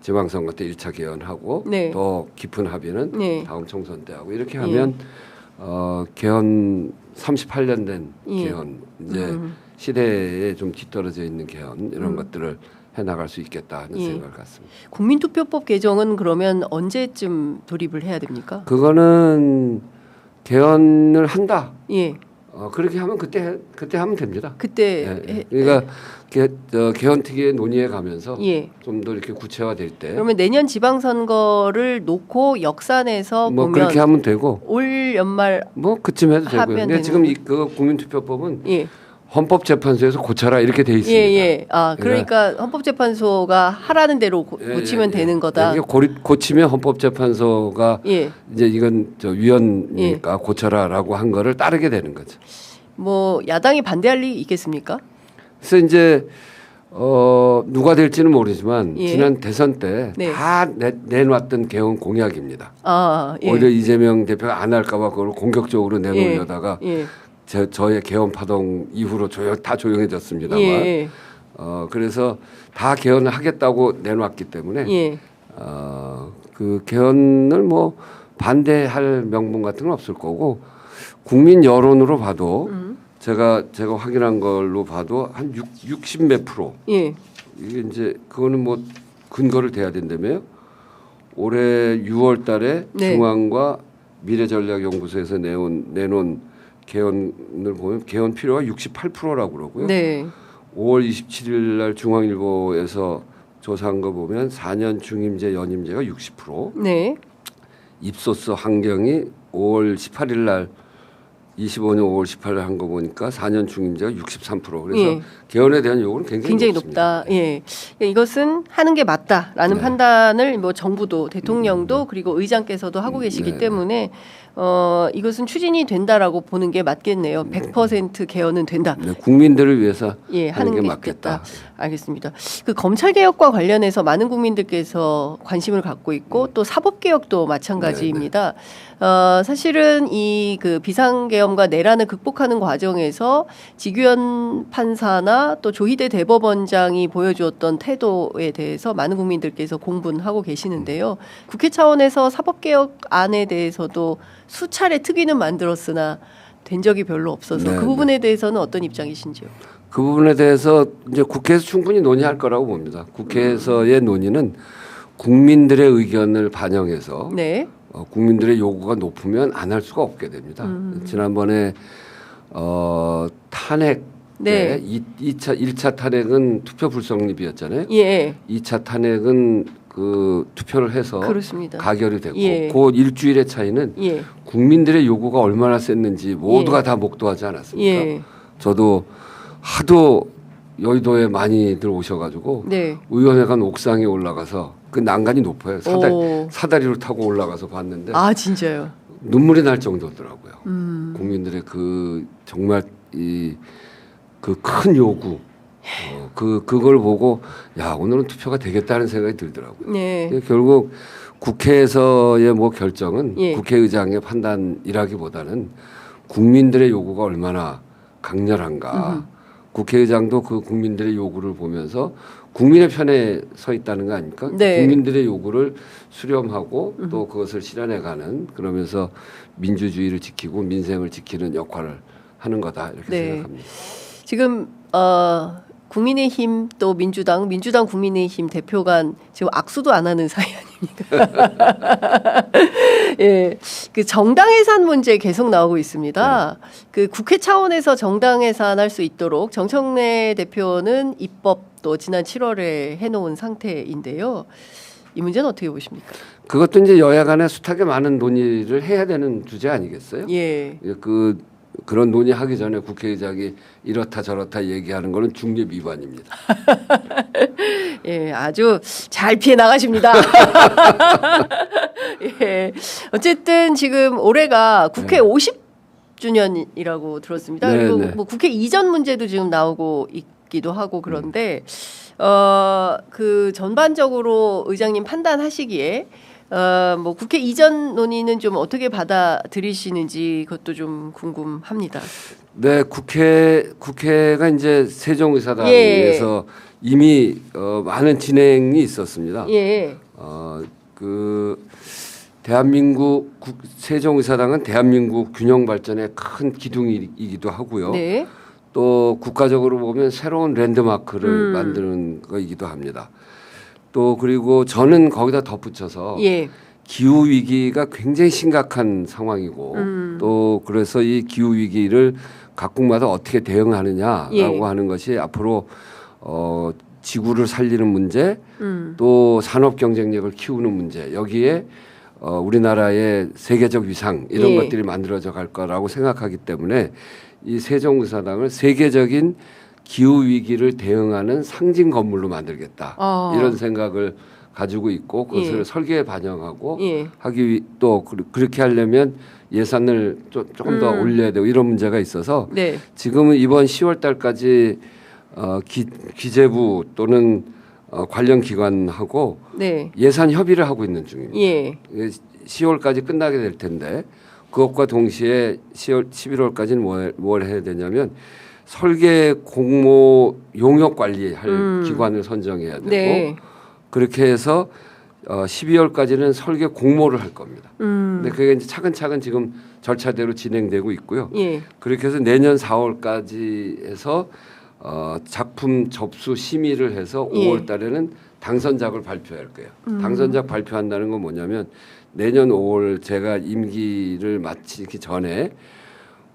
지방선거 때 1차 개헌하고 더 깊은 합의는 다음 총선 때 하고 이렇게 하면 개헌 38년 된 개헌 이제 시대에 좀 뒤떨어져 있는 개헌 이런 것들을 해나갈 수 있겠다 하는 생각을 갖습니다. 국민투표법 개정은 그러면 언제쯤 돌입을 해야 됩니까? 그거는 개헌을 한다. 그렇게 하면 그때 하면 됩니다. 그러니까 개헌 특위의 논의해 가면서 좀 더 이렇게 구체화될 때. 그러면 내년 지방선거를 놓고 역산해서 보면 그렇게 하면 되고 올 연말 그쯤 해도 되고요. 근데 지금 그 국민투표법은 헌법재판소에서 고쳐라 이렇게 돼 있습니다. 그러니까 헌법재판소가 하라는 대로 고치면 되는 거다. 고치면 헌법재판소가 이제 이건 위헌이니까 고쳐라라고 한 거를 따르게 되는 거죠. 야당이 반대할 일이 있겠습니까? 그래서 이제 누가 될지는 모르지만 지난 대선 때 다 내놨던 개헌 공약입니다. 오히려 이재명 대표가 안 할까 봐 그걸 공격적으로 내놓으려다가 저의 개헌 파동 이후로 다 조용해졌습니다만 그래서 다 개헌을 하겠다고 내놨기 때문에 그 개헌을 반대할 명분 같은 건 없을 거고 국민 여론으로 봐도 제가 확인한 걸로 봐도 한 60 몇 프로 이게 이제 그거는 근거를 대야 된다며요. 올해 6월 달에 중앙과 미래전략연구소에서 내놓은 개헌을 보면 개헌 필요가 68%라고 그러고요. 5월 27일 날 중앙일보에서 조사한 거 보면 4년 중임제 연임제가 60%. 입소서 환경이 5월 18일 날 25년 5월 18일 한 거 보니까 4년 중임제가 63%. 그래서 개헌에 대한 요구는 굉장히 높다. 이것은 하는 게 맞다라는 판단을 정부도 대통령도 그리고 의장께서도 하고 계시기 때문에 이것은 추진이 된다라고 보는 게 맞겠네요. 100% 개헌은 된다. 국민들을 위해서 하는 게 맞겠다. 알겠습니다. 그 검찰 개혁과 관련해서 많은 국민들께서 관심을 갖고 있고 또 사법 개혁도 마찬가지입니다. 사실은 이 그 비상계엄과 내란을 극복하는 과정에서 지규현 판사나 또 조희대 대법원장이 보여주었던 태도에 대해서 많은 국민들께서 공분하고 계시는데요. 국회 차원에서 사법개혁안에 대해서도 수차례 특위는 만들었으나 된 적이 별로 없어서 그 부분에 대해서는 어떤 입장이신지요? 그 부분에 대해서 이제 국회에서 충분히 논의할 거라고 봅니다. 국회에서의 논의는 국민들의 의견을 반영해서 국민들의 요구가 높으면 안 할 수가 없게 됩니다. 지난번에 탄핵 때 1차 탄핵은 투표 불성립이었잖아요. 2차 탄핵은 그 투표를 해서 가결이 됐고 그 일주일의 차이는 국민들의 요구가 얼마나 셌는지 모두가 다 목도하지 않았습니까? 저도 하도 여의도에 많이들 오셔가지고 의원회관 옥상에 올라가서 그 난간이 높아요. 사다리로 타고 올라가서 봤는데 진짜요? 눈물이 날 정도더라고요. 국민들의 그 정말 그 큰 요구 그걸 보고 오늘은 투표가 되겠다는 생각이 들더라고요. 결국 국회에서의 결정은 국회의장의 판단이라기보다는 국민들의 요구가 얼마나 강렬한가. 국회의장도 그 국민들의 요구를 보면서 국민의 편에 서 있다는 거 아닙니까? 국민들의 요구를 수렴하고 또 그것을 실현해가는 그러면서 민주주의를 지키고 민생을 지키는 역할을 하는 거다 이렇게 생각합니다. 지금 국민의힘 또 민주당 국민의힘 대표 간 지금 악수도 안 하는 사이 아닙니까? 그 정당 해산 문제 계속 나오고 있습니다. 그 국회 차원에서 정당 해산할 수 있도록 정청래 대표는 입법도 지난 7월에 해놓은 상태인데요. 이 문제는 어떻게 보십니까? 그것도 이제 여야 간에 숱하게 많은 논의를 해야 되는 주제 아니겠어요? 그런 논의하기 전에 국회의장이 이렇다 저렇다 얘기하는 거는 중립 위반입니다. 예, 아주 잘 피해 나가십니다. 예, 어쨌든 지금 올해가 국회 50주년이라고 들었습니다. 그리고 뭐 국회 이전 문제도 지금 나오고 있기도 하고 그런데 그 전반적으로 의장님 판단하시기에 뭐 국회 이전 논의는 좀 어떻게 받아들이시는지 그것도 좀 궁금합니다. 네, 국회가 이제 세종의사당에서 이미 많은 진행이 있었습니다. 예. 그 대한민국 세종의사당은 대한민국 균형 발전의 큰 기둥이기도 하고요. 네. 또 국가적으로 보면 새로운 랜드마크를 만드는 거이기도 합니다. 또 그리고 저는 거기다 덧붙여서 기후 위기가 굉장히 심각한 상황이고 또 그래서 이 기후 위기를 각국마다 어떻게 대응하느냐라고 하는 것이 앞으로 지구를 살리는 문제 또 산업 경쟁력을 키우는 문제 여기에 우리나라의 세계적 위상 이런 것들이 만들어져 갈 거라고 생각하기 때문에 이 세종의사당을 세계적인 기후 위기를 대응하는 상징 건물로 만들겠다 이런 생각을 가지고 있고 그것을 설계에 반영하고 또 그렇게 하려면 예산을 조금 더 올려야 되고 이런 문제가 있어서 지금은 이번 10월 달까지 기재부 또는 관련 기관하고 예산 협의를 하고 있는 중입니다. 10월까지 끝나게 될 텐데 그것과 동시에 11월까지는 뭘 해야 되냐면 설계 공모 용역 관리할 기관을 선정해야 되고 그렇게 해서 12월까지는 설계 공모를 할 겁니다. 근데 그게 이제 차근차근 지금 절차대로 진행되고 있고요. 그렇게 해서 내년 4월까지 해서 작품 접수 심의를 해서 5월 달에는 당선작을 발표할 거예요. 당선작 발표한다는 건 뭐냐면 내년 5월 제가 임기를 마치기 전에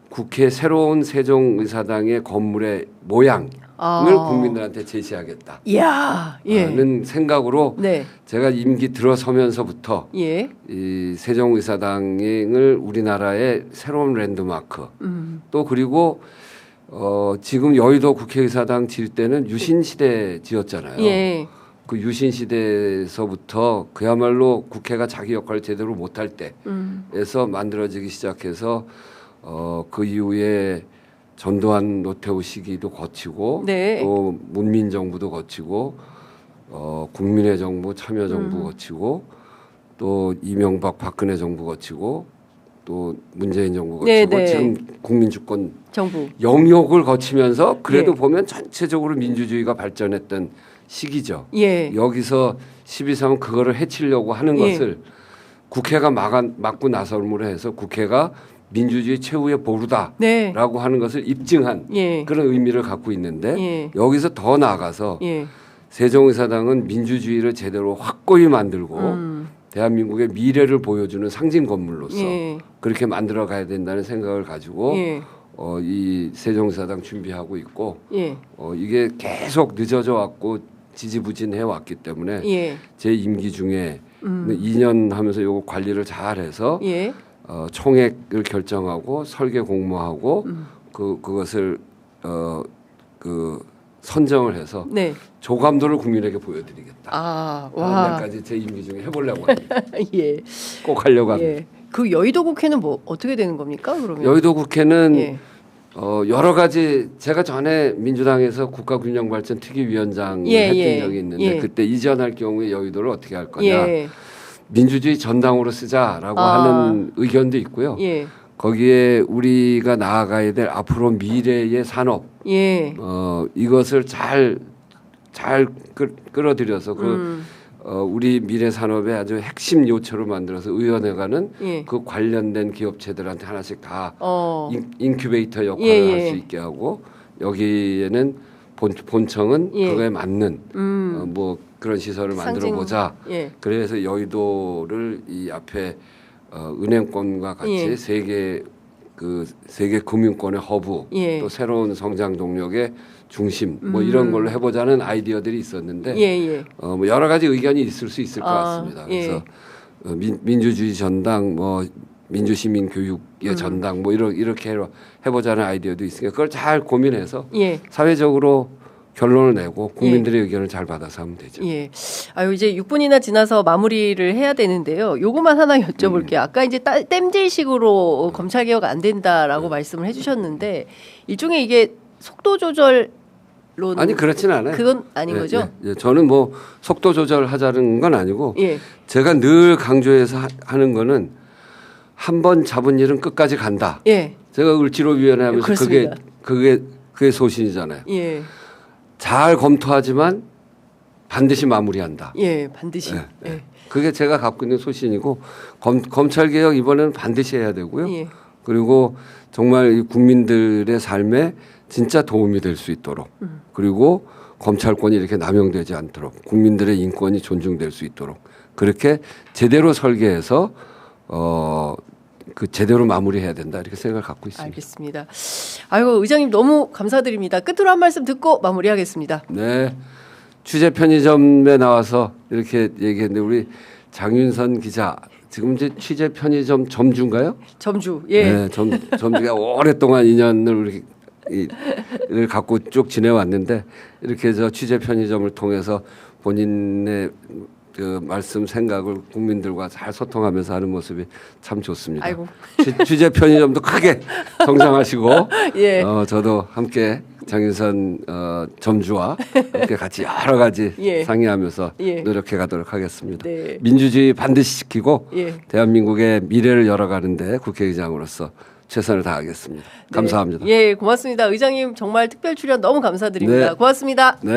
국회 새로운 세종의사당의 건물의 모양을 국민들한테 제시하겠다. 는 생각으로 제가 임기 들어서면서부터 이 세종의사당을 우리나라의 새로운 랜드마크 또 그리고 지금 여의도 국회의사당 지을 때는 유신시대 지었잖아요. 그 유신시대에서부터 그야말로 국회가 자기 역할을 제대로 못할 때에서 만들어지기 시작해서 그 이후에 전두환 노태우 시기도 거치고 또 문민정부도 거치고 국민의 정부 참여정부 거치고 또 이명박 박근혜 정부 거치고 또 문재인 정부 거치고 지금 국민주권 정부 영역을 거치면서 그래도 보면 전체적으로 민주주의가 발전했던 시기죠. 여기서 12.3은 그거를 해치려고 하는 것을 국회가 막고 나섬으로 해서 국회가 민주주의 최후의 보루다라고 하는 것을 입증한 그런 의미를 갖고 있는데 여기서 더 나아가서 세종의사당은 민주주의를 제대로 확고히 만들고 대한민국의 미래를 보여주는 상징 건물로서 그렇게 만들어 가야 된다는 생각을 가지고 이 세종의사당 준비하고 있고 이게 계속 늦어져 왔고 지지부진해 왔기 때문에 제 임기 중에 2년 하면서 요거 관리를 잘해서 총액을 결정하고 설계 공모하고 그것을 선정을 해서 조감도를 국민에게 보여드리겠다. 내일까지 제 임기 중에 해보려고 합니다. 꼭 하려고 합니다. 그 여의도 국회는 뭐 어떻게 되는 겁니까? 그러면 여의도 국회는 여러 가지 제가 전에 민주당에서 국가균형발전 특위위원장을 했던 적이 있는데 그때 이전할 경우에 여의도를 어떻게 할 거냐. 민주주의 전당으로 쓰자라고 하는 의견도 있고요. 거기에 우리가 나아가야 될 앞으로 미래의 산업 이것을 잘 끌어들여서 우리 미래 산업의 아주 핵심 요처를 만들어서 의원회관은 그 관련된 기업체들한테 하나씩 다 인큐베이터 역할을 할 수 있게 하고 여기에는 본청은 그거에 맞는 뭐 그런 시설을 만들어 보자. 그래서 여의도를 이 앞에 은행권과 같이 세계 금융권의 허브 또 새로운 성장 동력의 중심 뭐 이런 걸로 해보자는 아이디어들이 있었는데 뭐 여러 가지 의견이 있을 수 있을 것 같습니다. 그래서 민주주의 전당 뭐 민주시민 교육의 전당 뭐 이렇게 해보자는 아이디어도 있으니까 그걸 잘 고민해서 예. 사회적으로 결론을 내고 국민들의 의견을 잘 받아서 하면 되죠. 예. 아유 이제 6분이나 지나서 마무리를 해야 되는데요. 요거만 하나 여쭤볼게요. 아까 이제 땜질식으로 검찰 개혁 안 된다라고 말씀을 해주셨는데 일종의 이게 속도 조절 아니 그렇지는 않아요. 그건 아닌 거죠? 예. 저는 뭐 속도 조절하자는 건 아니고 예. 제가 늘 강조해서 하는 거는 한 번 잡은 일은 끝까지 간다. 예. 제가 을지로위원회 하면서 그게 소신이잖아요. 예. 잘 검토하지만 반드시 마무리한다. 예, 반드시. 예. 예. 그게 제가 갖고 있는 소신이고 검찰 개혁 이번에는 반드시 해야 되고요. 예. 그리고 정말 이 국민들의 삶에 진짜 도움이 될 수 있도록 그리고 검찰권이 이렇게 남용되지 않도록 국민들의 인권이 존중될 수 있도록 그렇게 제대로 설계해서 그 제대로 마무리해야 된다 이렇게 생각을 갖고 있습니다. 알겠습니다. 아이고 의장님 너무 감사드립니다. 끝으로 한 말씀 듣고 마무리하겠습니다. 네, 취재 편의점에 나와서 이렇게 얘기했는데 우리 장윤선 기자 지금 이제 취재 편의점 점주인가요? 점주, 예. 네, 점주가 오랫동안 인연을 를 갖고 쭉 지내왔는데 이렇게 저 취재 편의점을 통해서 본인의 그 말씀 생각을 국민들과 잘 소통하면서 하는 모습이 참 좋습니다. 아이고. 취재 편의점도 크게 성장하시고 예. 저도 함께 장윤선 점주와 함께 같이 여러 가지 예. 상의하면서 예. 노력해 가도록 하겠습니다. 네. 민주주의 반드시 지키고 예. 대한민국의 미래를 열어가는데 국회의장으로서 최선을 다하겠습니다. 감사합니다. 네. 예, 고맙습니다. 의장님 정말 특별 출연 너무 감사드립니다. 네. 고맙습니다. 네.